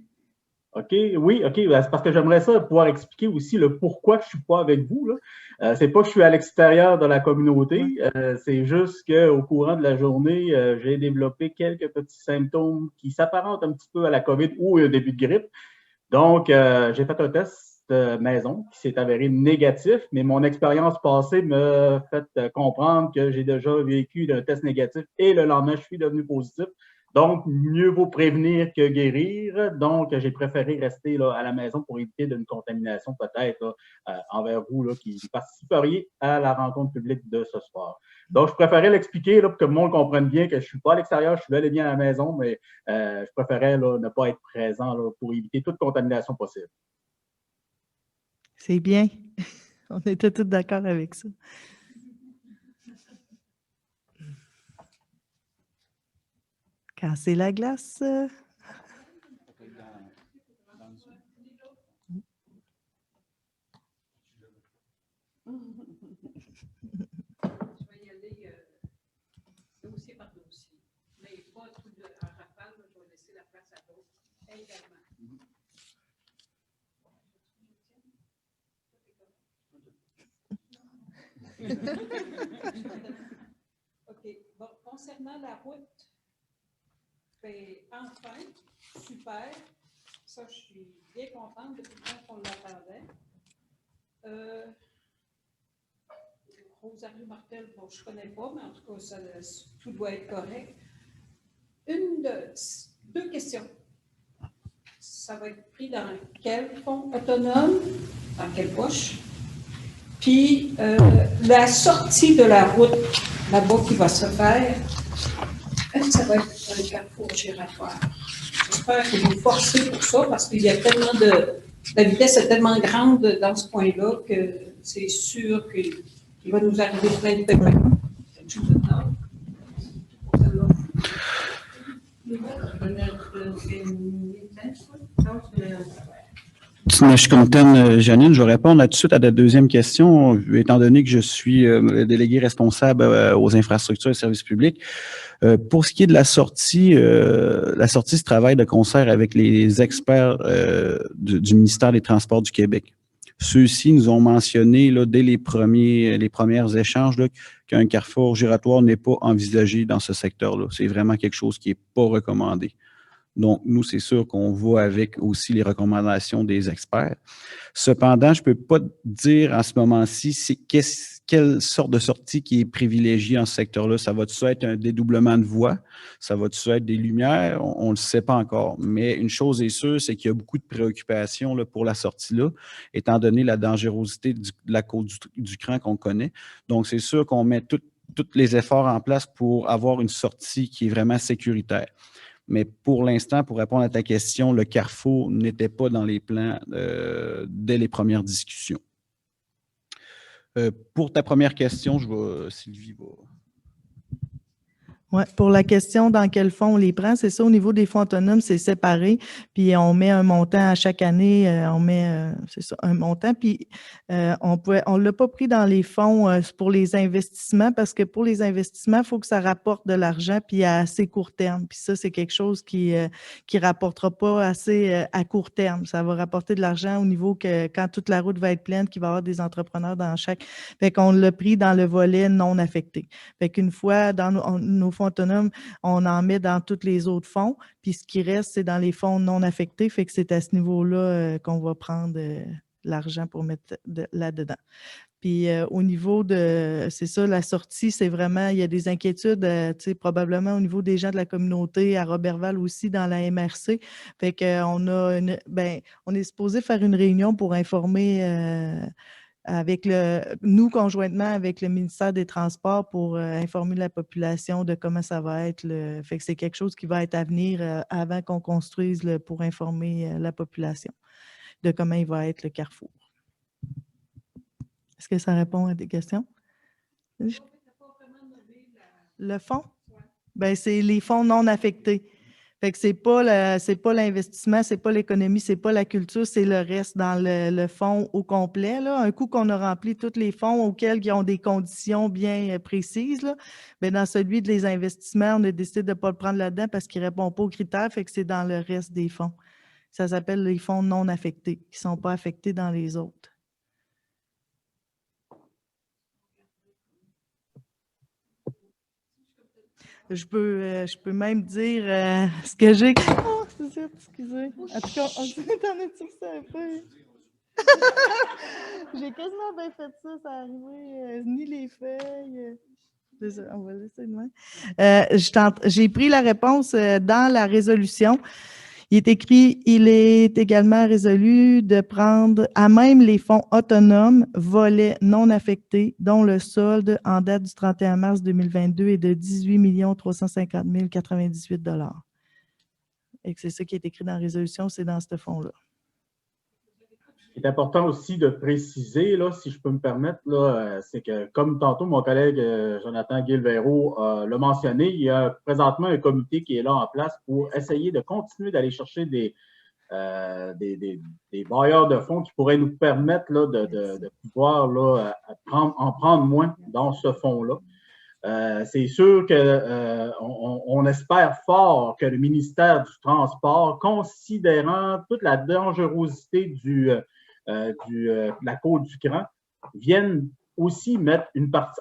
OK, oui, OK. C'est parce que j'aimerais ça pouvoir expliquer aussi le pourquoi je ne suis pas avec vous. C'est pas que je suis à l'extérieur de la communauté, c'est juste qu'au courant de la journée, j'ai développé quelques petits symptômes qui s'apparentent un petit peu à la COVID ou un début de grippe. Donc, j'ai fait un test maison qui s'est avéré négatif, mais mon expérience passée m'a fait comprendre que j'ai déjà vécu un test négatif et le lendemain, je suis devenu positif. Donc, mieux vaut prévenir que guérir. Donc, j'ai préféré rester là, à la maison pour éviter d'une contamination peut-être envers vous là, qui participeriez à la rencontre publique de ce soir. Donc, je préférais l'expliquer pour que le monde comprenne bien que je ne suis pas à l'extérieur, je suis bel et bien à la maison, mais je préférais là, ne pas être présent là, pour éviter toute contamination possible. C'est bien. On était tous d'accord avec ça. Casser la glace. Je vais y aller dossier par dossier, mais pas tout en rafale, je vais laisser la place à d'autres également. OK. Bon, concernant la route, ben, enfin, super. Ça, je suis bien contente depuis le temps qu'on l'attendait. Rosario Martel, bon, je ne connais pas, mais en tout cas, tout doit être correct. Deux questions. Ça va être pris dans quel fonds autonome, dans quelle poche? Puis, la sortie de la route là-bas qui va se faire, ça va être un carrefour giratoire. J'espère que vous forcez pour ça parce qu'il y a tellement la vitesse est tellement grande dans ce point-là que c'est sûr qu'il va nous arriver plein de pépins. Janine, je vais répondre tout de suite à la deuxième question, étant donné que je suis le délégué responsable aux infrastructures et services publics. Pour ce qui est de la sortie se travaille de concert avec les experts du ministère des Transports du Québec. Ceux-ci nous ont mentionné là, dès les premiers échanges là, qu'un carrefour giratoire n'est pas envisagé dans ce secteur-là. C'est vraiment quelque chose qui n'est pas recommandé. Donc, nous, c'est sûr qu'on va avec aussi les recommandations des experts. Cependant, je ne peux pas dire en ce moment-ci quelle sorte de sortie qui est privilégiée en ce secteur-là. Ça va-tu être un dédoublement de voies? Ça va-tu être des lumières? On ne le sait pas encore. Mais une chose est sûre, c'est qu'il y a beaucoup de préoccupations là, pour la sortie-là, étant donné la dangerosité de la côte du Cran qu'on connaît. Donc, c'est sûr qu'on met tous les efforts en place pour avoir une sortie qui est vraiment sécuritaire. Mais pour l'instant, pour répondre à ta question, le carrefour n'était pas dans les plans dès les premières discussions. Pour ta première question, Sylvie va... Ouais, pour la question dans quel fonds on les prend, c'est ça, au niveau des fonds autonomes, c'est séparé, puis on met un montant à chaque année, on met, c'est ça, un montant, puis on l'a pas pris dans les fonds pour les investissements, parce que pour les investissements, il faut que ça rapporte de l'argent, puis à assez court terme, puis ça, c'est quelque chose qui rapportera pas assez à court terme. Ça va rapporter de l'argent au niveau que quand toute la route va être pleine, qu'il va y avoir des entrepreneurs dans chaque... Fait qu'on l'a pris dans le volet non affecté. Fait qu'une fois dans nos fonds autonomes, on en met dans tous les autres fonds, puis ce qui reste, c'est dans les fonds non affectés, fait que c'est à ce niveau-là qu'on va prendre l'argent pour mettre là-dedans. Puis au niveau de, c'est ça, la sortie, c'est vraiment, il y a des inquiétudes, tu sais, probablement au niveau des gens de la communauté, à Roberval aussi, dans la MRC. Fait qu'on a on est supposé faire une réunion pour informer avec nous, conjointement avec le ministère des Transports, pour informer la population de comment ça va être. Fait que c'est quelque chose qui va être à venir avant qu'on construise pour informer la population de comment il va être le carrefour. Est-ce que ça répond à des questions? Le fonds? Ben, c'est les fonds non affectés. Fait que c'est pas l'investissement, c'est pas l'économie, c'est pas la culture, c'est le reste dans le fonds au complet, là. Un coup qu'on a rempli tous les fonds auxquels ils ont des conditions bien précises, là, bien, dans celui des investissements, on a décidé de ne pas le prendre là-dedans parce qu'il ne répond pas aux critères, fait que c'est dans le reste des fonds. Ça s'appelle les fonds non affectés, qui ne sont pas affectés dans les autres. Je peux même dire ce que j'ai. Oh, c'est ça, excusez. En tout cas, t'en as-tu que ça un peu? J'ai quasiment bien fait ça, ça arrivé. Ni les feuilles. C'est ça, on va laisser de même. J'ai pris la réponse dans la résolution. Il est écrit, il est également résolu de prendre à même les fonds autonomes, volets non affectés, dont le solde en date du 31 mars 2022 est de 18 350 098 $. Et c'est ça qui est écrit dans la résolution, c'est dans ce fonds-là. Il est important aussi de préciser, là, si je peux me permettre, c'est que, comme tantôt mon collègue Jonathan Guilbeault l'a mentionné, il y a présentement un comité qui est là en place pour essayer de continuer d'aller chercher des bailleurs de fonds qui pourraient nous permettre là, de pouvoir là, en prendre moins dans ce fonds-là. C'est sûr qu'on espère fort que le ministère du Transport, considérant toute la dangerosité la côte du Cran, viennent aussi mettre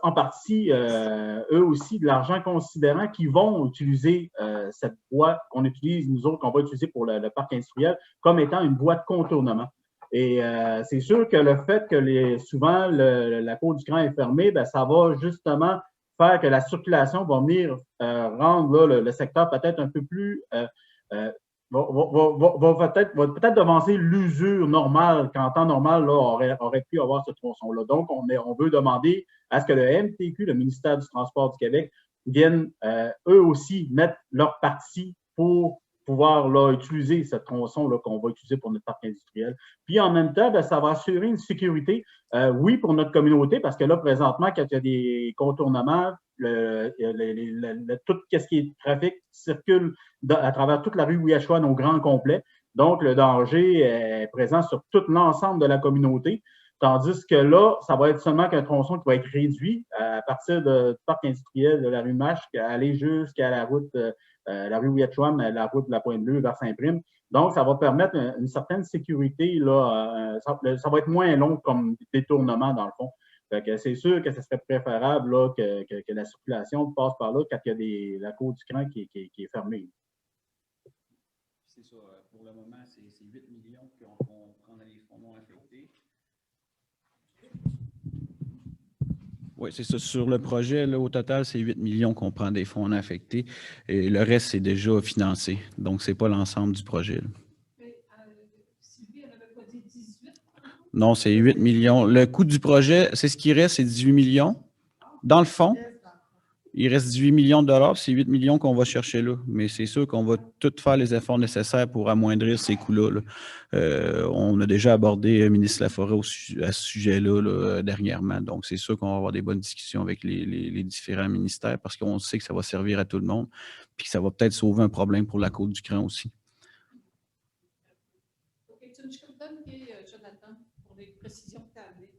en partie, eux aussi, de l'argent, considérant qu'ils vont utiliser cette voie qu'on utilise, nous autres, qu'on va utiliser pour le parc industriel, comme étant une voie de contournement. Et c'est sûr que le fait que souvent la côte du Cran est fermée, bien, ça va justement faire que la circulation va venir rendre là, le secteur peut-être un peu plus va peut-être devancer l'usure normale qu'en temps normal là, aurait pu avoir ce tronçon-là. Donc, on veut demander à ce que le MTQ, le ministère du Transport du Québec, viennent eux aussi mettre leur partie pour pouvoir là, utiliser ce tronçon qu'on va utiliser pour notre parc industriel. Puis en même temps, bien, ça va assurer une sécurité, oui, pour notre communauté, parce que là, présentement, quand il y a des contournements, tout ce qui est trafic circule à travers toute la rue Ouiachoune au grand complet. Donc, le danger est présent sur tout l'ensemble de la communauté. Tandis que là, ça va être seulement qu'un tronçon qui va être réduit à partir du parc industriel de la rue Mâche, aller jusqu'à la route, la rue Ouiachoune, la route de la Pointe-Bleue vers Saint-Prime. Donc, ça va permettre une certaine sécurité. Là, ça va être moins long comme détournement, dans le fond. C'est sûr que ce serait préférable là, que la circulation passe par là quand il y a la côte du Cran qui est fermée. C'est ça. Pour le moment, c'est 8 millions qu'on prend dans les fonds non affectés. Oui, c'est ça. Sur le projet, là, au total, c'est 8 millions qu'on prend des fonds non affectés. Et le reste, c'est déjà financé. Donc, ce n'est pas l'ensemble du projet. Là. Sylvie, elle n'avait pas dit 18? Non, c'est 8 millions. Le coût du projet, c'est ce qui reste, c'est 18 millions. Dans le fond, Il reste 18 millions de dollars, c'est 8 millions qu'on va chercher là. Mais c'est sûr qu'on va tout faire les efforts nécessaires pour amoindrir ces coûts-là. On a déjà abordé le ministre Laforêt à ce sujet-là dernièrement. Donc, c'est sûr qu'on va avoir des bonnes discussions avec les différents ministères parce qu'on sait que ça va servir à tout le monde puis que ça va peut-être sauver un problème pour la Côte-du-Cran aussi. OK, tu me donnes, Jonathan, pour les précisions que tu as amenées.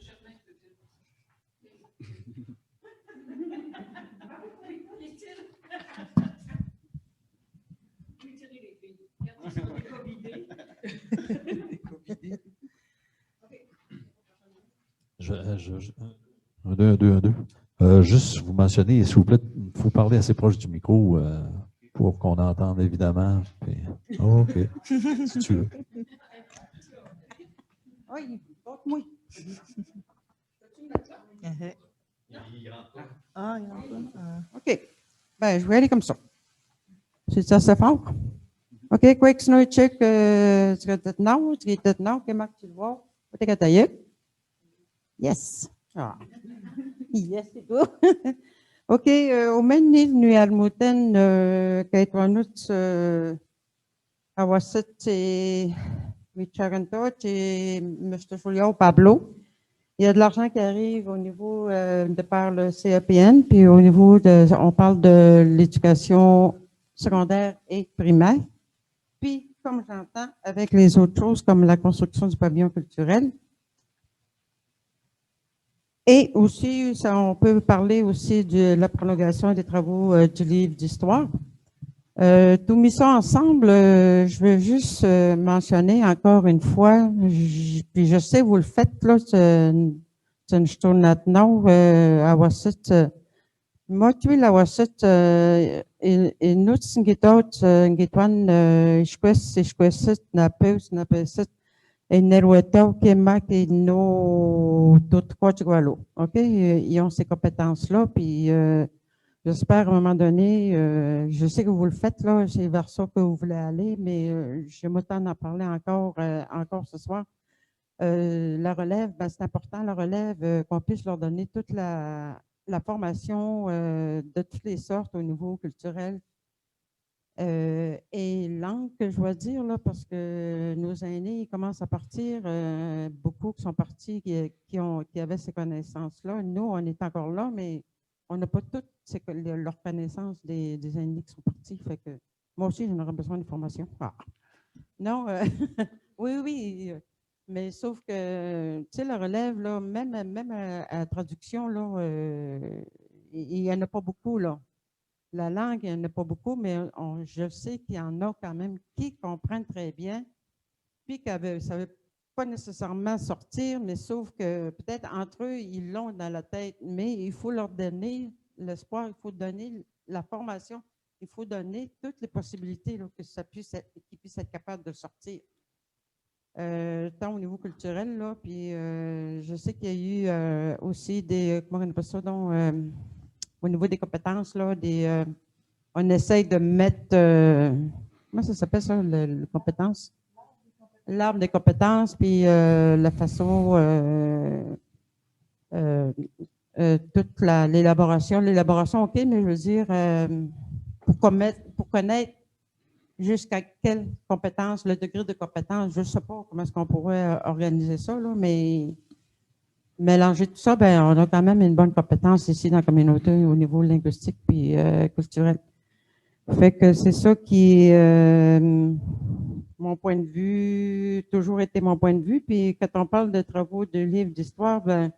Germain, je peux dire. Un, deux. Juste vous mentionner, s'il vous plaît, il faut parler assez proche du micro pour qu'on entende évidemment. Puis, OK, si tu veux. Oui, moi. Ah, il y en a pas. OK. Ben, je vais aller comme ça. C'est assez fort. OK, quick snow check. Tu es now, comment tu le vois? Tu es Yes. Ah. Yes, c'est tout. OK, au même niveau, nous avons كيت ونوت أوسط Charentot et M. Julio Pablo. Il y a de l'argent qui arrive au niveau de par le CEPN, puis au niveau on parle de l'éducation secondaire et primaire. Puis, comme j'entends, avec les autres choses comme la construction du pavillon culturel. Et aussi, on peut parler aussi de la prolongation des travaux du livre d'histoire. Tout mis ça ensemble, je veux juste mentionner encore une fois, puis je sais vous le faites là, c'est une journée à Wasset. Moi, tu es la Wasset, et nous, c'est et Nerueta, Kemak et nos d'autres OK? Ils ont ces compétences-là, puis j'espère à un moment donné, je sais que vous le faites, là, c'est vers ça que vous voulez aller, mais je m'attends à en parler encore ce soir. La relève, ben, c'est important, la relève, qu'on puisse leur donner toute la formation de toutes les sortes au niveau culturel. Et langue, que je dois dire, là, parce que nos aînés, ils commencent à partir, beaucoup qui sont partis, qui avaient ces connaissances-là. Nous, on est encore là, mais on n'a pas toutes leurs connaissances des aînés qui sont partis. Fait que moi aussi, j'en aurais besoin de formation. Ah. Non, oui, mais sauf que, tu sais, la relève, là, même à la traduction, là, il n'y en a pas beaucoup, là. La langue, il n'y en a pas beaucoup, mais je sais qu'il y en a quand même qui comprennent très bien, puis ça ne veut pas nécessairement sortir, mais sauf que peut-être entre eux, ils l'ont dans la tête, mais il faut leur donner l'espoir, il faut donner la formation, il faut donner toutes les possibilités là, que qu'ils puissent être capables de sortir. Tant au niveau culturel, là, puis je sais qu'il y a eu aussi des, comment on appelle ça, donc, au niveau des compétences, là, on essaye de mettre, comment ça s'appelle ça, les compétences? L'arbre des compétences, puis la façon, toute l'élaboration. L'élaboration, OK, mais je veux dire, pour connaître jusqu'à quelle compétence, le degré de compétence, je ne sais pas comment est-ce qu'on pourrait organiser ça, là, mais mélanger tout ça, ben, on a quand même une bonne compétence ici dans la communauté au niveau linguistique puis culturel. Fait que c'est ça qui est mon point de vue, toujours été mon point de vue. Puis quand on parle de travaux de livres d'histoire, ben,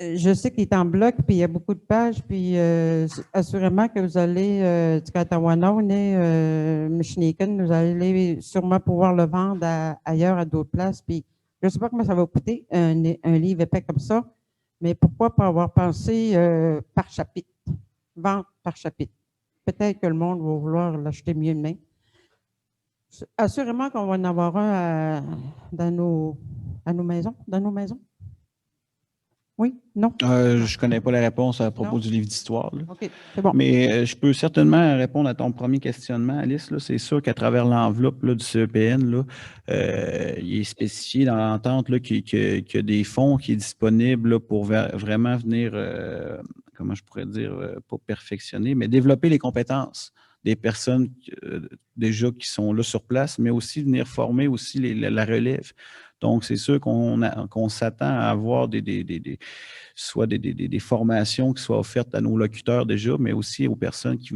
je sais qu'il est en bloc, puis il y a beaucoup de pages, puis assurément que vous allez, du Katawana, Michiniken, vous allez sûrement pouvoir le vendre ailleurs, à d'autres places, puis je ne sais pas comment ça va coûter, un livre épais comme ça, mais pourquoi pas avoir pensé par chapitre, vente par chapitre. Peut-être que le monde va vouloir l'acheter mieux de main. Assurément qu'on va en avoir un dans nos maisons. Oui? Non? Je ne connais pas la réponse à propos Non? du livre d'histoire, là. OK, c'est bon. Mais je peux certainement répondre à ton premier questionnement, Alice. C'est sûr qu'à travers l'enveloppe là, du CEPN, là, il est spécifié dans l'entente là, qu'il y a des fonds qui sont disponibles là, pour vraiment venir, comment je pourrais dire, pas perfectionner, mais développer les compétences des personnes déjà qui sont là sur place, mais aussi venir former aussi la relève. Donc, c'est sûr qu'on s'attend à avoir soit des formations qui soient offertes à nos locuteurs déjà, mais aussi aux personnes qui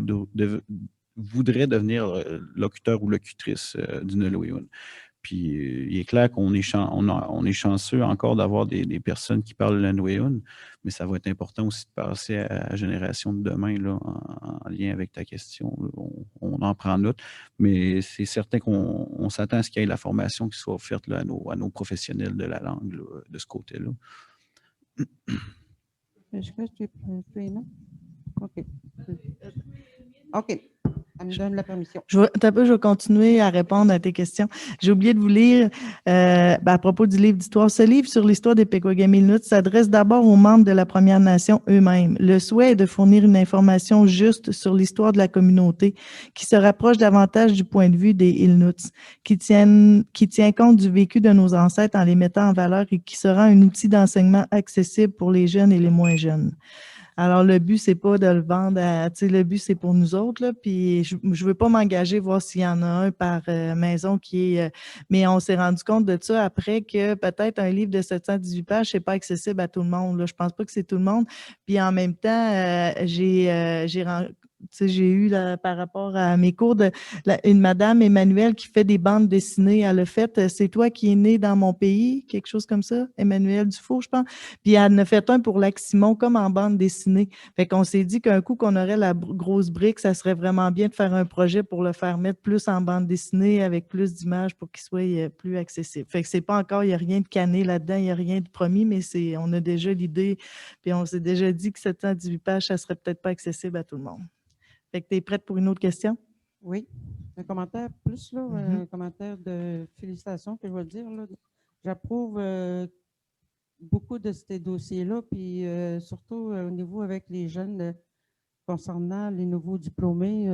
voudraient devenir locuteurs ou locutrices du Nolwenn. Puis, il est clair qu'on est, on est chanceux encore d'avoir des personnes qui parlent le Nolwenn, mais ça va être important aussi de passer à la génération de demain, là, en lien avec ta question. On en prend note, mais c'est certain qu'on s'attend à ce qu'il y ait la formation qui soit offerte là, à nos professionnels de la langue là, de ce côté-là. Est-ce que tu es non? OK. OK. Elle me donne la permission. Je vais continuer à répondre à tes questions. J'ai oublié de vous lire à propos du livre d'histoire. Ce livre sur l'histoire des Pequawagamis-Inuits s'adresse d'abord aux membres de la Première Nation eux-mêmes. Le souhait est de fournir une information juste sur l'histoire de la communauté qui se rapproche davantage du point de vue des Inuits, qui tient compte du vécu de nos ancêtres en les mettant en valeur et qui sera un outil d'enseignement accessible pour les jeunes et les moins jeunes. Alors, le but, c'est pas de le vendre le but, c'est pour nous autres, là. Puis, je veux pas m'engager, voir s'il y en a un par maison qui est. Mais on s'est rendu compte de ça après que peut-être un livre de 718 pages, c'est pas accessible à tout le monde, là. Je pense pas que c'est tout le monde. Puis, en même temps, j'ai eu, là, par rapport à mes cours, une madame Emmanuelle qui fait des bandes dessinées. Elle a fait « C'est toi qui es né dans mon pays », quelque chose comme ça, Emmanuelle Dufour, je pense. Puis elle en a fait un pour Lac Simon, comme en bande dessinée. Fait qu'on s'est dit qu'un coup qu'on aurait la grosse brique, ça serait vraiment bien de faire un projet pour le faire mettre plus en bande dessinée, avec plus d'images pour qu'il soit plus accessible. Fait que c'est pas encore, il n'y a rien de cané là-dedans, il n'y a rien de promis, mais on a déjà l'idée, puis on s'est déjà dit que 718 pages, ça serait peut-être pas accessible à tout le monde. Fait que tu es prête pour une autre question? Oui. Un commentaire plus, là, un commentaire de félicitations que je vais dire. J'approuve beaucoup de ces dossiers-là, puis surtout au niveau avec les jeunes concernant les nouveaux diplômés,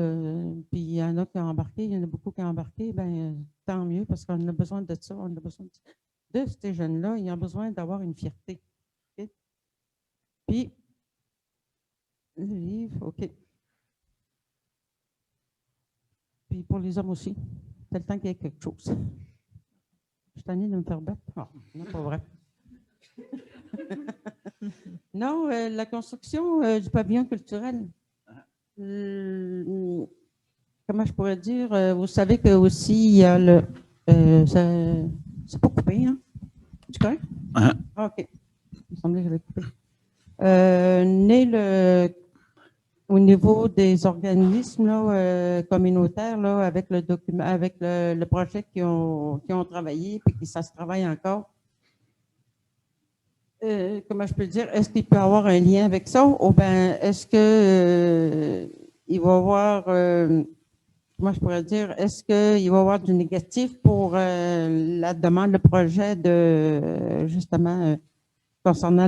puis il y en a qui ont embarqué, il y en a beaucoup qui ont embarqué, bien, tant mieux, parce qu'on a besoin de ça, on a besoin de ces jeunes-là, ils ont besoin d'avoir une fierté. Okay? Puis, le livre, OK. Puis pour les hommes aussi, c'est le temps qu'il y ait quelque chose. Je suis tannée de me faire battre. Oh, non, pas vrai. Non, la construction du pavillon culturel. Comment je pourrais dire? Vous savez que aussi il y a le. C'est pas coupé, hein? C'est correct? Ah, OK. Il me semblait que j'avais coupé. Au niveau des organismes là, communautaires, là, avec le document, avec le projet qui ont travaillé, puis ça se travaille encore. Comment je peux dire? Est-ce qu'il peut y avoir un lien avec ça? Ou bien est-ce que il va y avoir, comment je pourrais dire, est-ce qu'il va y avoir du négatif pour la demande, le projet de justement concernant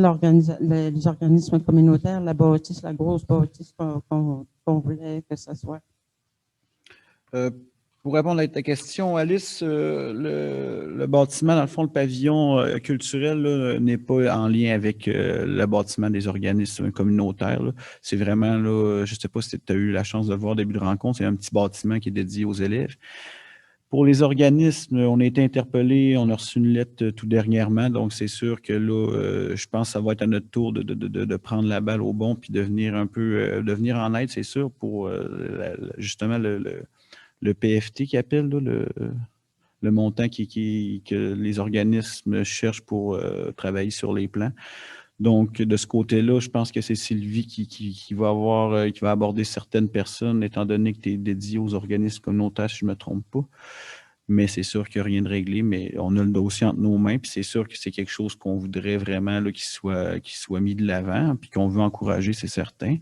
les organismes communautaires, la bâtisse, la grosse bâtisse qu'on voulait que ce soit? Pour répondre à ta question, Alice, le bâtiment, dans le fond, le pavillon culturel n'est pas en lien avec le bâtiment des organismes communautaires. C'est vraiment, là, je ne sais pas si tu as eu la chance de le voir au début de rencontre, c'est un petit bâtiment qui est dédié aux élèves. Pour les organismes, on a été interpellés, on a reçu une lettre tout dernièrement, donc c'est sûr que là, je pense que ça va être à notre tour de prendre la balle au bon puis de venir un peu, de venir en aide, c'est sûr, pour justement le PFT qui appelle, là, le montant que les organismes cherchent pour travailler sur les plans. Donc, de ce côté-là, je pense que c'est Sylvie qui va aborder certaines personnes, étant donné que tu es dédié aux organismes communautaires, si je ne me trompe pas. Mais c'est sûr qu'il n'y a rien de réglé, mais on a le dossier entre nos mains, puis c'est sûr que c'est quelque chose qu'on voudrait vraiment là, qu'il soit mis de l'avant, puis qu'on veut encourager, c'est certain.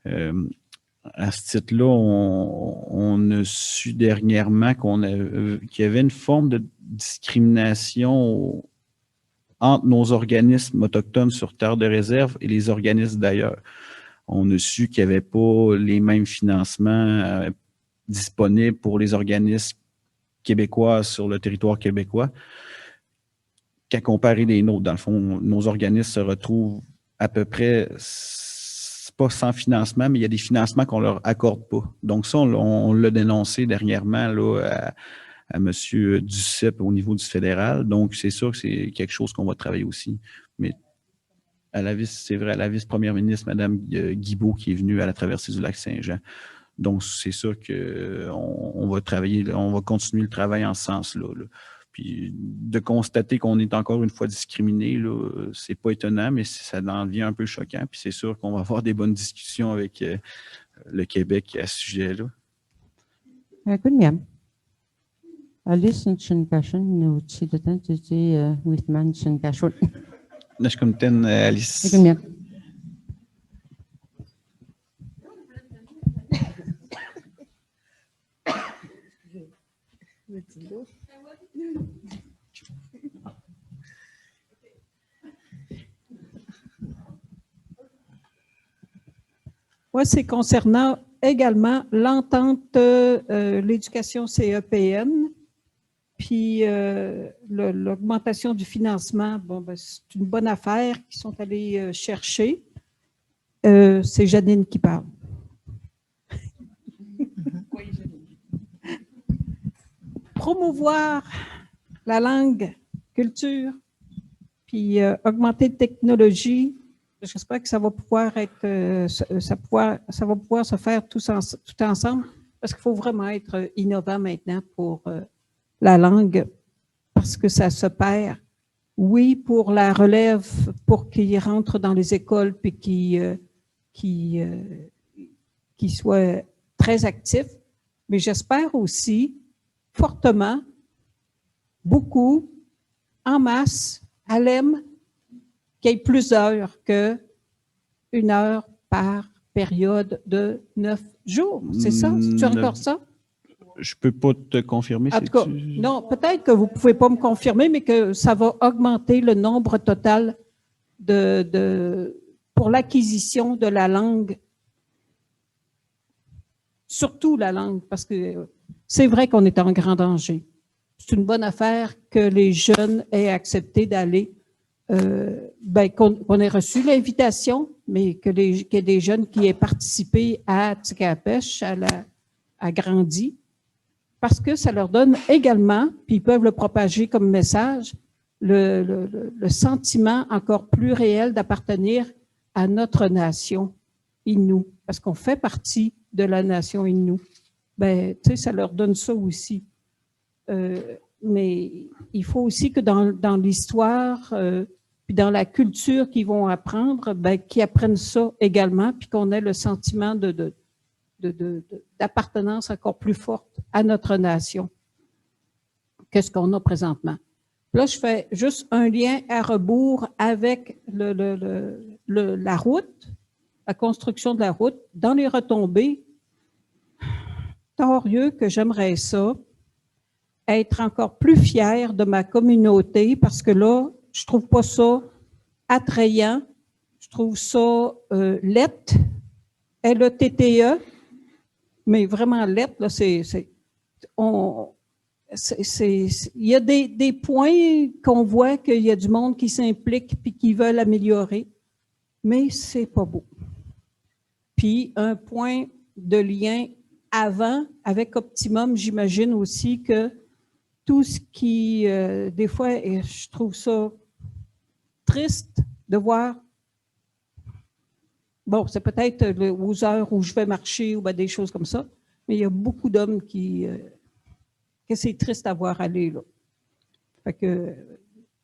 À ce titre-là, on a su dernièrement qu'il y avait une forme de discrimination entre nos organismes autochtones sur terre de réserve et les organismes d'ailleurs. On a su qu'il n'y avait pas les mêmes financements disponibles pour les organismes québécois sur le territoire québécois qu'à comparer les nôtres. Dans le fond, nos organismes se retrouvent à peu près, pas sans financement, mais il y a des financements qu'on ne leur accorde pas. Donc ça, on l'a dénoncé dernièrement là, à M. Duceppe au niveau du fédéral. Donc, c'est sûr que c'est quelque chose qu'on va travailler aussi. Mais c'est vrai, à la vice-première ministre, Mme Guibault, qui est venue à la traversée du lac Saint-Jean. Donc, c'est sûr qu'on va travailler, on va continuer le travail en ce sens-là. Là. Puis, de constater qu'on est encore une fois discriminé, c'est pas étonnant, mais ça en devient un peu choquant. Puis, c'est sûr qu'on va avoir des bonnes discussions avec le Québec à ce sujet-là. Good niam. Alice Chinkashon, nous citons Whitman Chinkashon. Nashkumten, Alice. Good niam. Moi, c'est concernant également l'entente l'éducation CEPN, puis l'augmentation du financement. Bon, ben, c'est une bonne affaire qu'ils sont allés chercher. C'est Janine qui parle. Promouvoir la langue, culture, puis augmenter la technologie. J'espère que ça va pouvoir être, ça va pouvoir se faire tout ensemble, parce qu'il faut vraiment être innovant maintenant pour la langue, parce que ça se perd. Oui, pour la relève, pour qu'ils rentrent dans les écoles puis qu'ils soient très actifs, mais j'espère aussi fortement, beaucoup, en masse, à l'EM, qu'il y ait plus d'heures qu'une heure par période de 9 jours. C'est ça? C'est encore ça? Je ne peux pas te confirmer. En tout cas, non, peut-être que vous ne pouvez pas me confirmer, mais que ça va augmenter le nombre total pour l'acquisition de la langue, surtout la langue, parce que c'est vrai qu'on est en grand danger. C'est une bonne affaire que les jeunes aient accepté d'aller, qu'on ait reçu l'invitation, mais qu'il y ait des jeunes qui aient participé à Tsikapèche, à Grandi, parce que ça leur donne également, puis ils peuvent le propager comme message, le sentiment encore plus réel d'appartenir à notre nation Innu, parce qu'on fait partie de la nation Innu. Ben, tu sais, ça leur donne ça aussi. Mais il faut aussi que dans l'histoire, puis dans la culture qu'ils vont apprendre, ben, qu'ils apprennent ça également, puis qu'on ait le sentiment d'appartenance encore plus forte à notre nation que ce qu'on a présentement. Là, je fais juste un lien à rebours avec la route, la construction de la route. Dans les retombées, torieux que j'aimerais ça, être encore plus fière de ma communauté, parce que là, je trouve pas ça attrayant, je trouve ça lettre, L-E-T-T-E, mais vraiment lettre, là, il y a des points qu'on voit qu'il y a du monde qui s'implique puis qui veulent améliorer, mais c'est pas beau. Puis un point de lien avant, avec Optimum, j'imagine aussi que tout ce qui, des fois, et je trouve ça triste de voir, bon, c'est peut-être aux heures où je vais marcher ou ben, des choses comme ça, mais il y a beaucoup d'hommes que c'est triste à voir aller, là. Fait que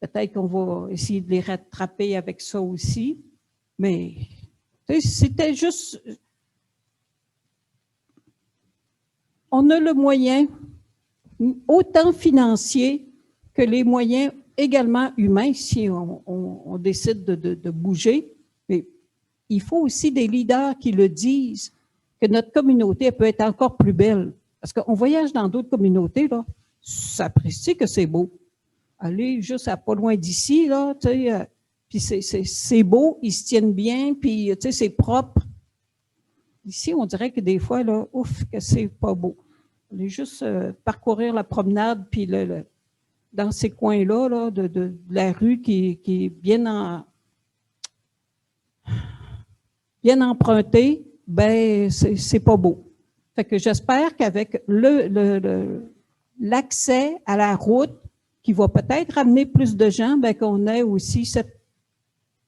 peut-être qu'on va essayer de les rattraper avec ça aussi, mais c'était juste... On a le moyen, autant financier que les moyens également humains, si on décide de bouger, mais il faut aussi des leaders qui le disent, que notre communauté peut être encore plus belle. Parce qu'on voyage dans d'autres communautés, là, ça apprécie que c'est beau. aller juste à pas loin d'ici, là, tu sais, puis c'est beau, ils se tiennent bien, puis, tu sais, c'est propre. Ici, on dirait que des fois, là, ouf, que c'est pas beau. Aller juste parcourir la promenade, puis dans ces coins-là, là, de la rue qui est bien empruntée, ben, c'est pas beau. Fait que j'espère qu'avec l'accès à la route, qui va peut-être amener plus de gens, ben, qu'on ait aussi cet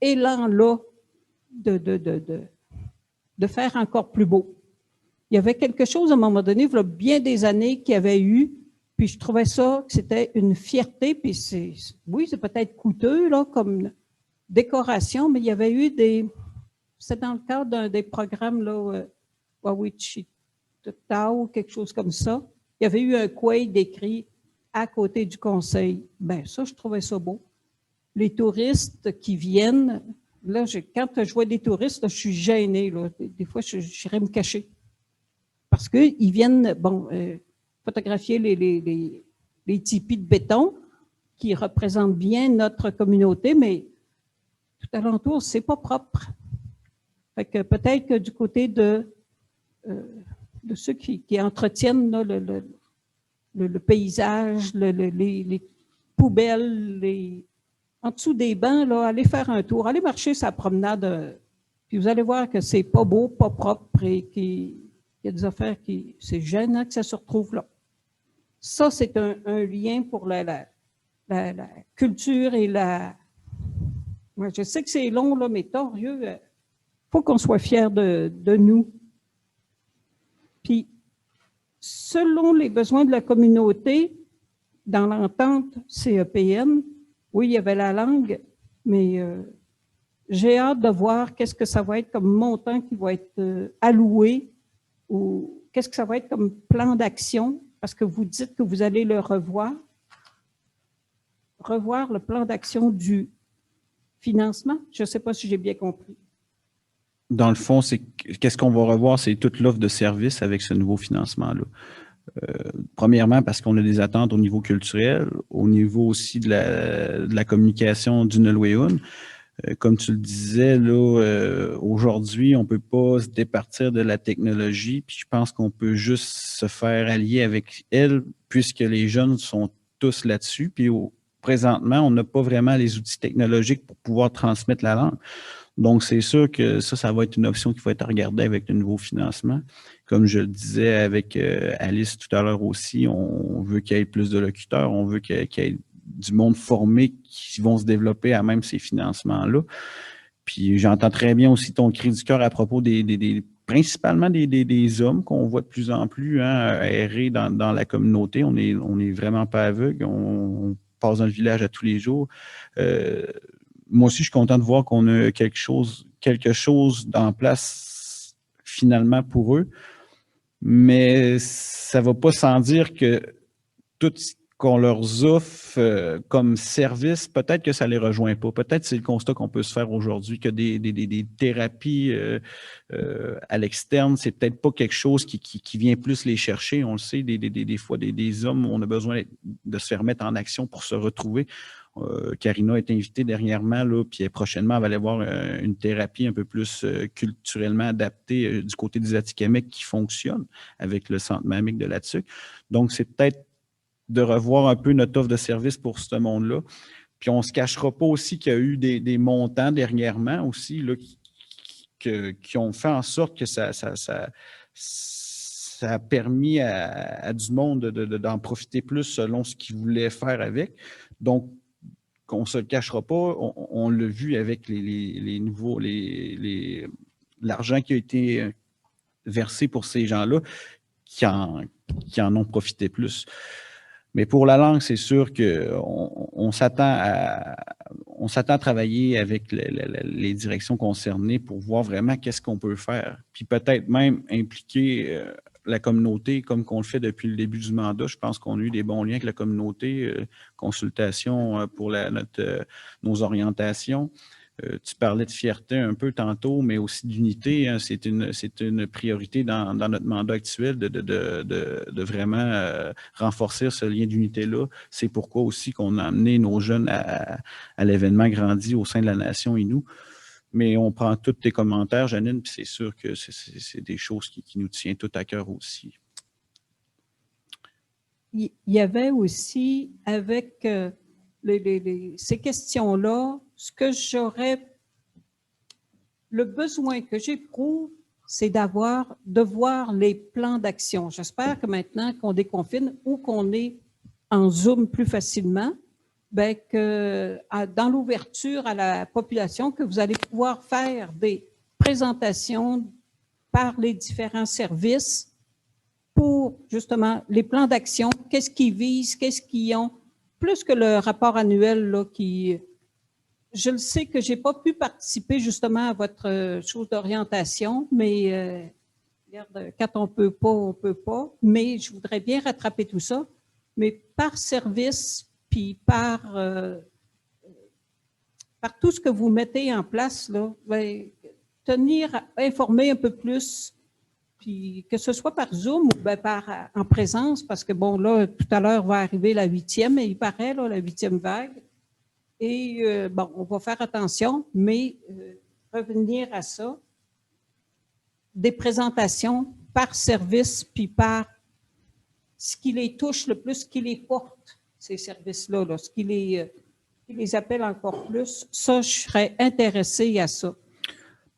élan-là de faire encore plus beau. Il y avait quelque chose à un moment donné, il y a bien des années, qu'il y avait eu, puis je trouvais ça, que c'était une fierté, puis oui, c'est peut-être coûteux, là, comme décoration, mais il y avait eu c'était dans le cadre d'un des programmes, là, Wawachita ou quelque chose comme ça. Il y avait eu un quai écrit à côté du conseil. Ben ça, je trouvais ça beau. Les touristes qui viennent, là, quand je vois des touristes, là, je suis gênée. Là. Des fois, j'irais me cacher. Parce qu'ils viennent, photographier les tipis de béton qui représentent bien notre communauté, mais tout alentour, c'est pas propre. Fait que peut-être que du côté de ceux qui entretiennent là, le paysage, les poubelles, en dessous des bancs, là, allez faire un tour, allez marcher sa promenade, puis vous allez voir que c'est pas beau, pas propre et qu'il y a des affaires c'est gênant que ça se retrouve là. Ça, c'est un lien pour la culture et Moi, je sais que c'est long, là, mais torieux, faut qu'on soit fiers de nous. Puis, selon les besoins de la communauté, dans l'entente CEPN, oui, il y avait la langue, mais j'ai hâte de voir qu'est-ce que ça va être comme montant qui va être alloué ou qu'est-ce que ça va être comme plan d'action, parce que vous dites que vous allez le revoir le plan d'action du financement. Je ne sais pas si j'ai bien compris. Dans le fond, qu'est-ce qu'on va revoir? C'est toute l'offre de services avec ce nouveau financement-là. Premièrement, parce qu'on a des attentes au niveau culturel, au niveau aussi de la communication du Nolwenn. Comme tu le disais, là, aujourd'hui, on ne peut pas se départir de la technologie, puis je pense qu'on peut juste se faire allier avec elle, puisque les jeunes sont tous là-dessus. Puis présentement, on n'a pas vraiment les outils technologiques pour pouvoir transmettre la langue. Donc, c'est sûr que ça va être une option qui va être regardée avec le nouveau financement. Comme je le disais avec Alice tout à l'heure aussi, on veut qu'il y ait plus de locuteurs, on veut qu'il y ait du monde formé qui vont se développer à même ces financements-là. Puis, j'entends très bien aussi ton cri du cœur à propos principalement des hommes qu'on voit de plus en plus errer dans la communauté. On est vraiment pas aveugles. On passe dans le village à tous les jours. Moi aussi, je suis content de voir qu'on a quelque chose en place finalement pour eux, mais ça ne va pas sans dire que tout ce qu'on leur offre comme service, peut-être que ça ne les rejoint pas. Peut-être que c'est le constat qu'on peut se faire aujourd'hui, que des thérapies à l'externe, c'est peut-être pas quelque chose qui vient plus les chercher. On le sait, des fois, des hommes, on a besoin de se faire mettre en action pour se retrouver. Karina est invitée dernièrement, là, puis prochainement, elle va aller voir une thérapie un peu plus culturellement adaptée du côté des Atikamekw qui fonctionne avec le centre mamique de la TSUC. Donc, c'est peut-être de revoir un peu notre offre de service pour ce monde-là. Puis, on ne se cachera pas aussi qu'il y a eu des montants dernièrement aussi là, qui ont fait en sorte que ça a permis à du monde d'en profiter plus selon ce qu'ils voulaient faire avec. Donc, qu'on ne se le cachera pas, on l'a vu avec l'argent qui a été versé pour ces gens-là qui en ont profité plus. Mais pour la langue, c'est sûr qu'on s'attend à travailler avec les directions concernées pour voir vraiment qu'est-ce qu'on peut faire. Puis peut-être même impliquer la communauté comme qu'on le fait depuis le début du mandat. Je pense qu'on a eu des bons liens avec la communauté, consultation pour nos orientations. Tu parlais de fierté un peu tantôt, mais aussi d'unité. Hein. C'est une priorité dans notre mandat actuel de vraiment renforcer ce lien d'unité-là. C'est pourquoi aussi qu'on a amené nos jeunes à l'événement Grandi au sein de la Nation Innu. Mais on prend tous tes commentaires, Janine, puis c'est sûr que c'est des choses qui nous tiennent tout à cœur aussi. Il y avait aussi, avec ces questions-là, ce que j'aurais, le besoin que j'éprouve, c'est de voir les plans d'action. J'espère que maintenant qu'on déconfine ou qu'on est en Zoom plus facilement, bien que dans l'ouverture à la population, que vous allez pouvoir faire des présentations par les différents services pour justement les plans d'action, qu'est-ce qu'ils visent, qu'est-ce qu'ils ont, plus que le rapport annuel là, qui... Je le sais que je n'ai pas pu participer justement à votre chose d'orientation, mais regarde, quand on ne peut pas, mais je voudrais bien rattraper tout ça. Mais par service, puis par tout ce que vous mettez en place, là, bien, informer un peu plus, puis que ce soit par Zoom ou bien en présence, parce que bon, là, tout à l'heure va arriver la 8e, et il paraît, là, la 8e vague. Et bon, on va faire attention, mais revenir à ça, des présentations par service, puis par ce qui les touche le plus, ce qui les porte, ces services-là, là, ce qui les appelle encore plus, ça, je serais intéressée à ça,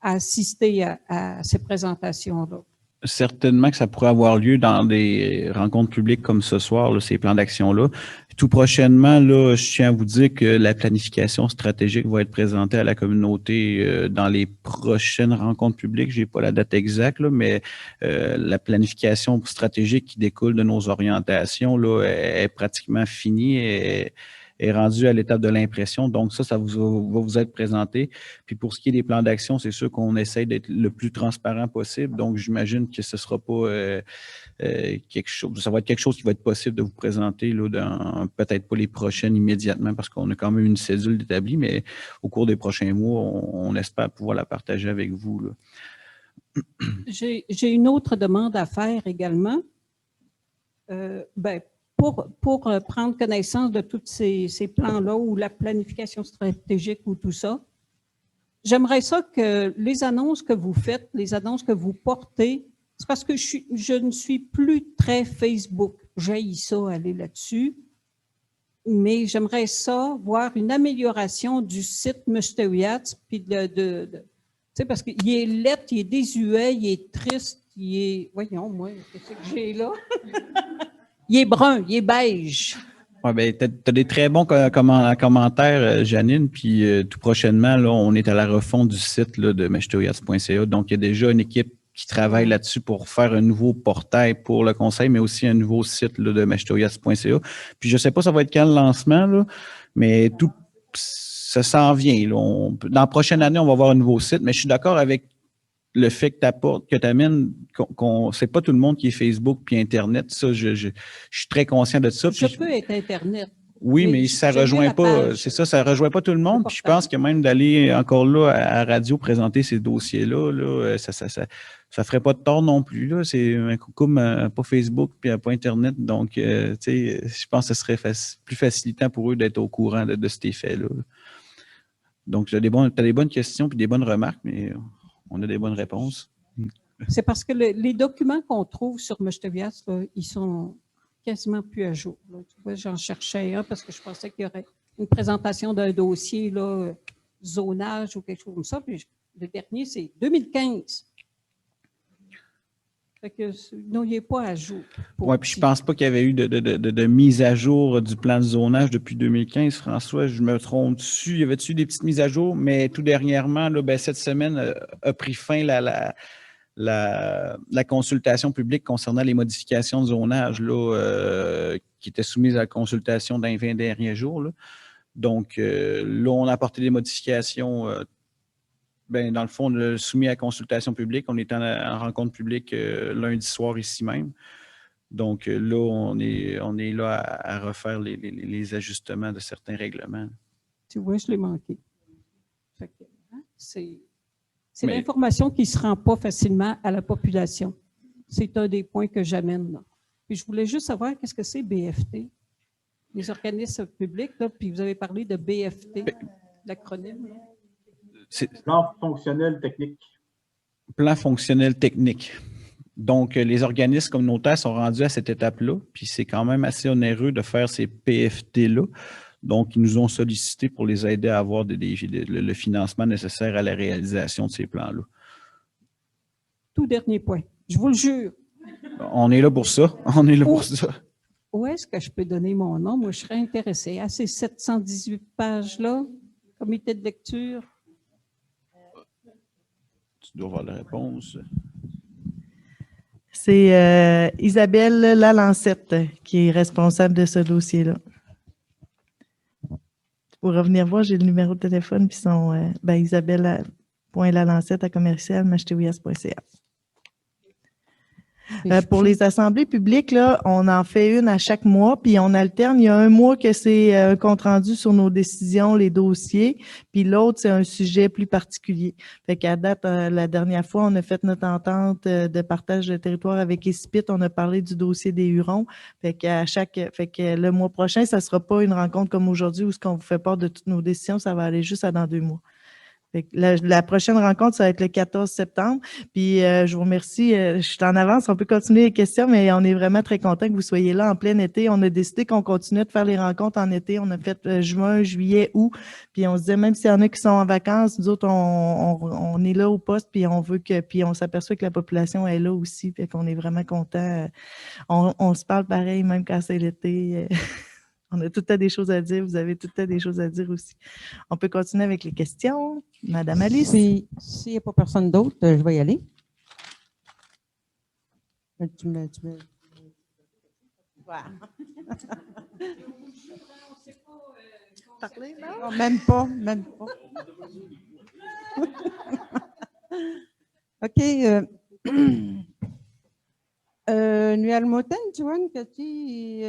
à assister à ces présentations-là. Certainement que ça pourrait avoir lieu dans des rencontres publiques comme ce soir, là, ces plans d'action-là. Tout prochainement, là, je tiens à vous dire que la planification stratégique va être présentée à la communauté dans les prochaines rencontres publiques. Je n'ai pas la date exacte, là, mais la planification stratégique qui découle de nos orientations là, est pratiquement finie et est rendu à l'étape de l'impression. Donc, ça va vous être présenté. Puis pour ce qui est des plans d'action, c'est sûr qu'on essaie d'être le plus transparent possible. Donc, j'imagine que ce ne sera pas quelque chose, ça va être quelque chose qui va être possible de vous présenter là, dans peut-être pas les prochaines immédiatement parce qu'on a quand même une cédule établie, mais au cours des prochains mois, on espère pouvoir la partager avec vous. Là. J'ai une autre demande à faire également. Pour prendre connaissance de tous ces plans-là ou la planification stratégique ou tout ça, j'aimerais ça que les annonces que vous faites, les annonces que vous portez, c'est parce que je ne suis plus très Facebook. J'haïs ça, aller là-dessus. Mais j'aimerais ça, voir une amélioration du site Musteriats, puis tu sais, parce qu'il est laid, il est désuet, il est triste, il est... Voyons, moi, qu'est-ce que j'ai là? Il est brun, il est beige. Oui, bien, tu as des très bons commentaires, Janine, puis tout prochainement, là, on est à la refonte du site là, de meshtoyats.ca. Donc, il y a déjà une équipe qui travaille là-dessus pour faire un nouveau portail pour le conseil, mais aussi un nouveau site là, de meshtoyats.ca. Puis, je ne sais pas ça va être quand le lancement, là, mais tout ça s'en vient. Là. Dans la prochaine année, on va avoir un nouveau site, mais je suis d'accord avec le fait que tu amènes, c'est pas tout le monde qui est Facebook puis Internet. Ça, je suis très conscient de ça. Je peux être Internet. Oui, mais ça rejoint pas, c'est ça, ça rejoint pas tout le monde. Puis je pense que même d'aller encore là à radio présenter ces dossiers-là, là, ça ferait pas de tort non plus. Là. C'est un coucou pas Facebook puis pas Internet. Donc, tu sais, je pense que ce serait plus facilitant pour eux d'être au courant de cet effet-là. Donc, tu as des bonnes questions puis des bonnes remarques, mais on a des bonnes réponses. C'est parce que les documents qu'on trouve sur Meshtovias, ils sont quasiment plus à jour. Là. Tu vois, j'en cherchais un parce que je pensais qu'il y aurait une présentation d'un dossier, là, zonage ou quelque chose comme ça. Puis le dernier, c'est 2015. Fait que non, il n'est pas à jour. Oui, puis je ne pense pas qu'il y avait eu de mise à jour du plan de zonage depuis 2015, François. Je me trompe dessus. Il y avait-tu des petites mises à jour, mais tout dernièrement, là, ben, cette semaine a pris fin la consultation publique concernant les modifications de zonage là, qui étaient soumises à la consultation dans les 20 derniers jours. Là. Donc, là, on a apporté des modifications. Ben, dans le fond, on l'a soumis à consultation publique. On est en rencontre publique lundi soir ici même. Donc là, on est là à refaire les ajustements de certains règlements. Tu vois, je l'ai manqué. C'est Mais- l'information qui ne se rend pas facilement à la population. C'est un des points que j'amène. Là. Puis je voulais juste savoir qu'est-ce que c'est BFT, les organismes publics, là, puis vous avez parlé de BFT, l'acronyme. là. Plan fonctionnel technique. Plan fonctionnel technique. Donc, les organismes communautaires sont rendus à cette étape-là, puis c'est quand même assez onéreux de faire ces PFT-là. Donc, ils nous ont sollicité pour les aider à avoir le financement nécessaire à la réalisation de ces plans-là. Tout dernier point. Je vous le jure. On est là pour ça. On est là pour ça. Où est-ce que je peux donner mon nom? Moi, je serais intéressée à ces 718 pages-là, comité de lecture. Tu dois avoir la réponse. C'est Isabelle Lalancette qui est responsable de ce dossier-là. Pour revenir voir, j'ai le numéro de téléphone, puis son isabelle.lalancette@commercial.mhtws.ca. Pour les assemblées publiques, là, on en fait une à chaque mois, puis on alterne. Il y a un mois que c'est un compte-rendu sur nos décisions, les dossiers, puis l'autre, c'est un sujet plus particulier. Fait qu'à date, la dernière fois, on a fait notre entente de partage de territoire avec ESPIT. On a parlé du dossier des Hurons. Fait que le mois prochain, ça sera pas une rencontre comme aujourd'hui où ce qu'on vous fait part de toutes nos décisions, ça va aller juste à dans 2 mois. Fait que la prochaine rencontre, ça va être le 14 septembre. Puis, je vous remercie. Je suis en avance. On peut continuer les questions, mais on est vraiment très content que vous soyez là en plein été. On a décidé qu'on continuait de faire les rencontres en été. On a fait juin, juillet, août. Puis, on se disait, même s'il y en a qui sont en vacances, nous autres, on est là au poste, puis puis on s'aperçoit que la population est là aussi. Fait qu'on est vraiment content. On se parle pareil, même quand c'est l'été. On a tout le temps des choses à dire. Vous avez tout le temps des choses à dire aussi. On peut continuer avec les questions. Madame Alice. S'il n'y a pas personne d'autre, je vais y aller. Voilà. Parler, Non, même pas, même pas. OK. Nu almoten, Tuan, Cathy,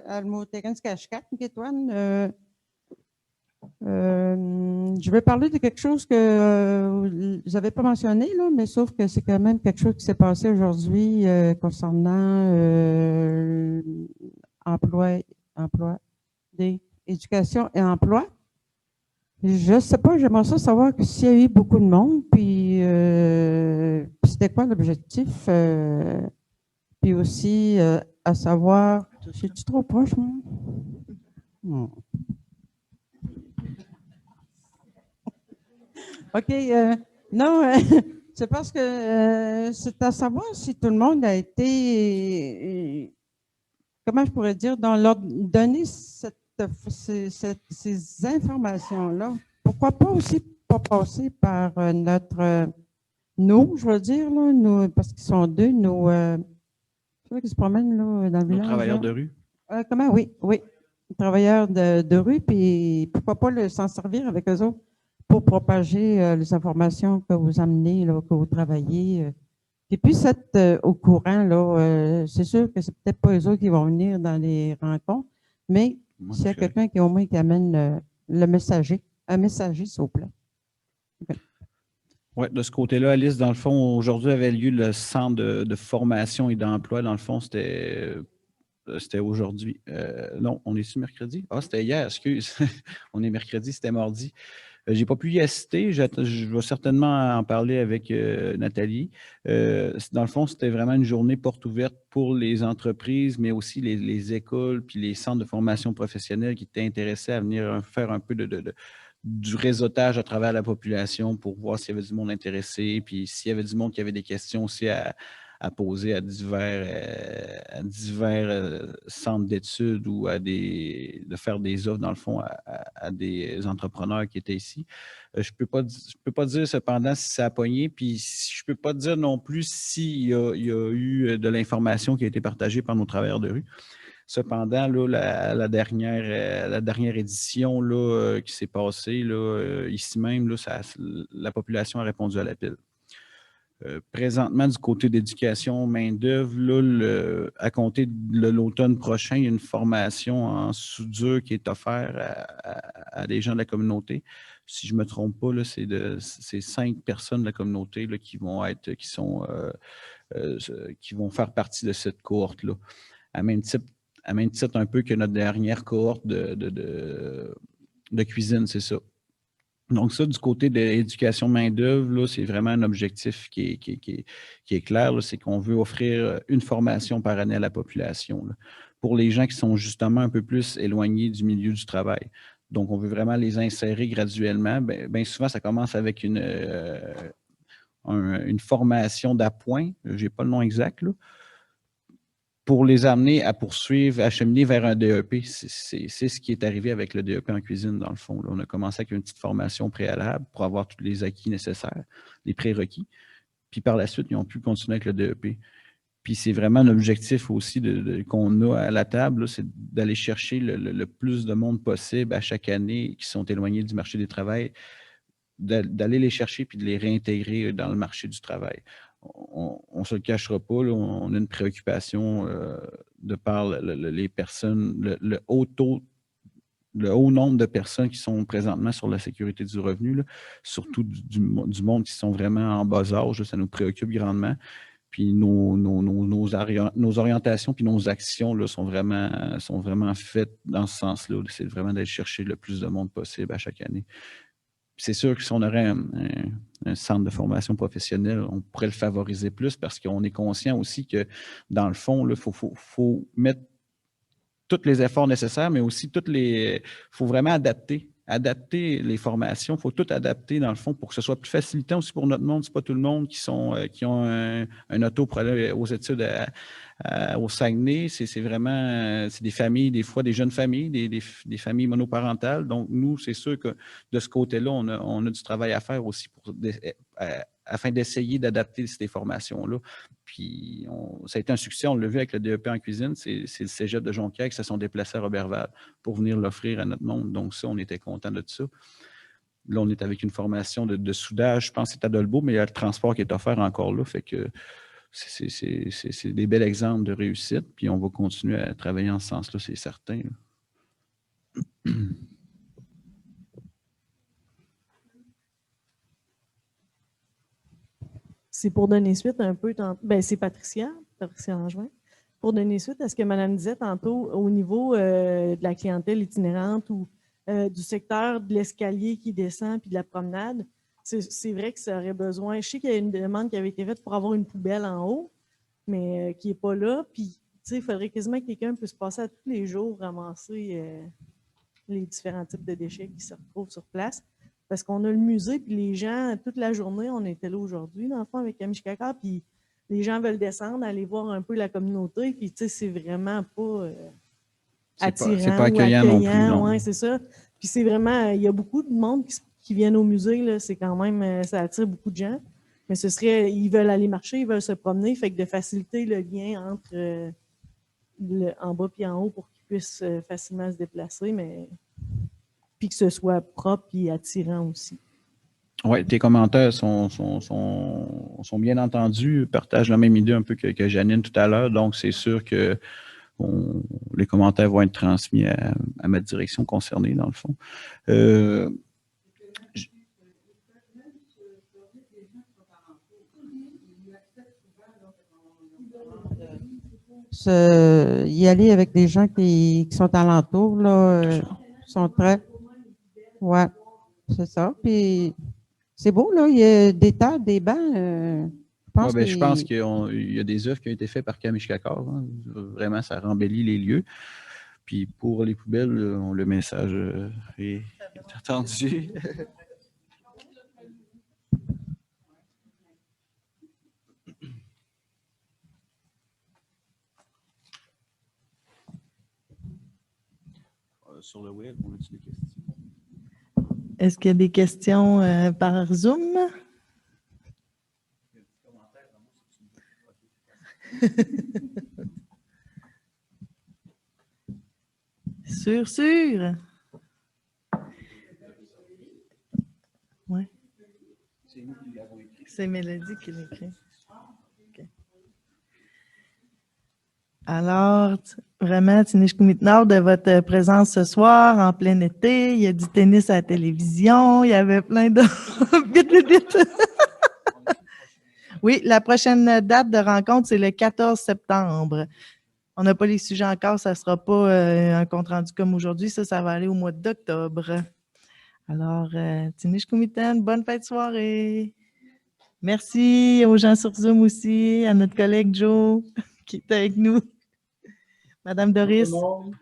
almoten, Skashkat, Tuan. Je vais parler de quelque chose que vous n'avez pas mentionné, là, mais sauf que c'est quand même quelque chose qui s'est passé aujourd'hui concernant emploi, éducation et emploi. Je ne sais pas, j'aimerais ça savoir s'il y a eu beaucoup de monde, puis c'était quoi l'objectif, puis aussi à savoir, je suis trop proche, moi? Non. OK. Non, c'est parce que c'est à savoir si tout le monde a été, comment je pourrais dire, dans leur donner ces informations-là. Pourquoi pas aussi pas passer par nous, je veux dire, là, nous, parce qu'ils sont deux, nos, qui se promènent là, dans le village. Travailleurs de rue. Comment? Oui, travailleurs de rue, puis pourquoi pas s'en servir avec eux autres pour propager les informations que vous amenez, là, que vous travaillez. Et puis, être au courant, là, c'est sûr que c'est peut-être pas eux autres qui vont venir dans les rencontres, mais s'il y a quelqu'un qui au moins qui amène le messager, un messager, s'il vous plaît. Okay. Oui, de ce côté-là, Alice, dans le fond, aujourd'hui avait lieu le centre de formation et d'emploi. Dans le fond, c'était aujourd'hui. Non, on est-tu mercredi? Ah, c'était hier, excuse. On est mercredi, c'était mardi. Je n'ai pas pu y assister. Je vais certainement en parler avec Nathalie. Dans le fond, c'était vraiment une journée porte ouverte pour les entreprises, mais aussi les écoles puis les centres de formation professionnelle qui étaient intéressés à venir faire un peu du réseautage à travers la population pour voir s'il y avait du monde intéressé, puis s'il y avait du monde qui avait des questions aussi à poser à divers centres d'études ou de faire des offres, dans le fond, à des entrepreneurs qui étaient ici. Je peux pas dire cependant si ça a pogné, puis je ne peux pas dire non plus s'il y a eu de l'information qui a été partagée par nos travailleurs de rue. Cependant, là, la dernière édition là, qui s'est passée là, ici même, là, la population a répondu à l'appel. Présentement, du côté d'éducation main-d'œuvre, là, à compter de l'automne prochain, il y a une formation en soudure qui est offerte à des gens de la communauté. Si je ne me trompe pas, là, c'est 5 personnes de la communauté là, qui vont faire partie de cette cohorte-là. À même titre un peu que notre dernière cohorte de cuisine, c'est ça. Donc, ça, du côté de l'éducation main-d'œuvre, c'est vraiment un objectif qui est clair, c'est qu'on veut offrir une formation par année à la population là, pour les gens qui sont justement un peu plus éloignés du milieu du travail. Donc, on veut vraiment les insérer graduellement. Bien souvent, ça commence avec une formation d'appoint, je n'ai pas le nom exact, là, pour les amener à poursuivre, à cheminer vers un DEP. C'est ce qui est arrivé avec le DEP en cuisine, dans le fond. Là, on a commencé avec une petite formation préalable pour avoir tous les acquis nécessaires, les prérequis. Puis par la suite, ils ont pu continuer avec le DEP. Puis c'est vraiment un objectif aussi qu'on a à la table, c'est d'aller chercher le plus de monde possible à chaque année qui sont éloignés du marché du travail, d'aller les chercher puis de les réintégrer dans le marché du travail. On ne se le cachera pas, là, on a une préoccupation de par les personnes, le haut nombre de personnes qui sont présentement sur la sécurité du revenu, là, surtout du monde qui sont vraiment en bas âge, là, ça nous préoccupe grandement. Puis nos orientations puis nos actions là, sont vraiment faites dans ce sens-là. C'est vraiment d'aller chercher le plus de monde possible à chaque année. C'est sûr que si on aurait un centre de formation professionnelle, on pourrait le favoriser plus parce qu'on est conscient aussi que, dans le fond, il faut mettre tous les efforts nécessaires, mais aussi faut vraiment adapter les formations. Il faut tout adapter, dans le fond, pour que ce soit plus facilitant aussi pour notre monde. Ce n'est pas tout le monde qui ont un auto pour aller aux études au Saguenay. C'est vraiment des familles, des fois des jeunes familles, des familles monoparentales. Donc, nous, c'est sûr que de ce côté-là, on a du travail à faire aussi afin d'essayer d'adapter ces formations-là. Puis, ça a été un succès, on l'a vu avec le DEP en cuisine, c'est le cégep de Jonquière qui se sont déplacés à Roberval pour venir l'offrir à notre monde. Donc ça, on était content de ça. Là, on est avec une formation de soudage, je pense que c'est à Dolbeau, mais il y a le transport qui est offert encore là, fait que c'est des bels exemples de réussite, puis on va continuer à travailler en ce sens-là, c'est certain. C'est pour donner suite un peu, c'est Patricia Langevin. Pour donner suite à ce que Madame disait tantôt au niveau de la clientèle itinérante ou du secteur de l'escalier qui descend puis de la promenade, c'est vrai que ça aurait besoin. Je sais qu'il y a une demande qui avait été faite pour avoir une poubelle en haut, mais qui n'est pas là. Puis, il faudrait quasiment que quelqu'un puisse passer à tous les jours ramasser les différents types de déchets qui se retrouvent sur place. Parce qu'on a le musée, puis les gens, toute la journée, on était là aujourd'hui, dans le fond, avec Kamishkaka, puis les gens veulent descendre, aller voir un peu la communauté, puis tu sais, c'est vraiment pas attirant c'est pas accueillant non plus, non. Ouais, c'est ça. Puis c'est vraiment, il y a beaucoup de monde qui viennent au musée, là, c'est quand même, ça attire beaucoup de gens. Mais ils veulent aller marcher, ils veulent se promener, fait que de faciliter le lien entre en bas et en haut pour qu'ils puissent facilement se déplacer, mais puis que ce soit propre et attirant aussi. Oui, tes commentaires sont bien entendus, partagent la même idée un peu que Janine tout à l'heure, donc c'est sûr que les commentaires vont être transmis à ma direction concernée, dans le fond. Y aller avec des gens qui sont alentours, là, sont prêts. Ouais, c'est ça. Puis c'est beau, là, il y a des tables, des bancs. Je pense qu'il y a des œuvres qui ont été faites par Kamishkaka. Hein. Vraiment, ça rembellit les lieux. Puis pour les poubelles, le message est attendu. Sur le web, on a-t-il des questions? Est-ce qu'il y a des questions par Zoom? Sûr. Oui. C'est nous qui l'avons écrit. C'est Mélodie qui l'écrit. OK. Alors, vraiment, Tinishkumitnor, de votre présence ce soir, en plein été, il y a du tennis à la télévision, il y avait plein de... Vite, vite, vite! Oui, la prochaine date de rencontre, c'est le 14 septembre. On n'a pas les sujets encore, ça ne sera pas un compte-rendu comme aujourd'hui, ça va aller au mois d'octobre. Alors, Tinishkumiten, bonne fête de soirée! Merci aux gens sur Zoom aussi, à notre collègue Joe qui est avec nous. Madame Doris. Tout le monde.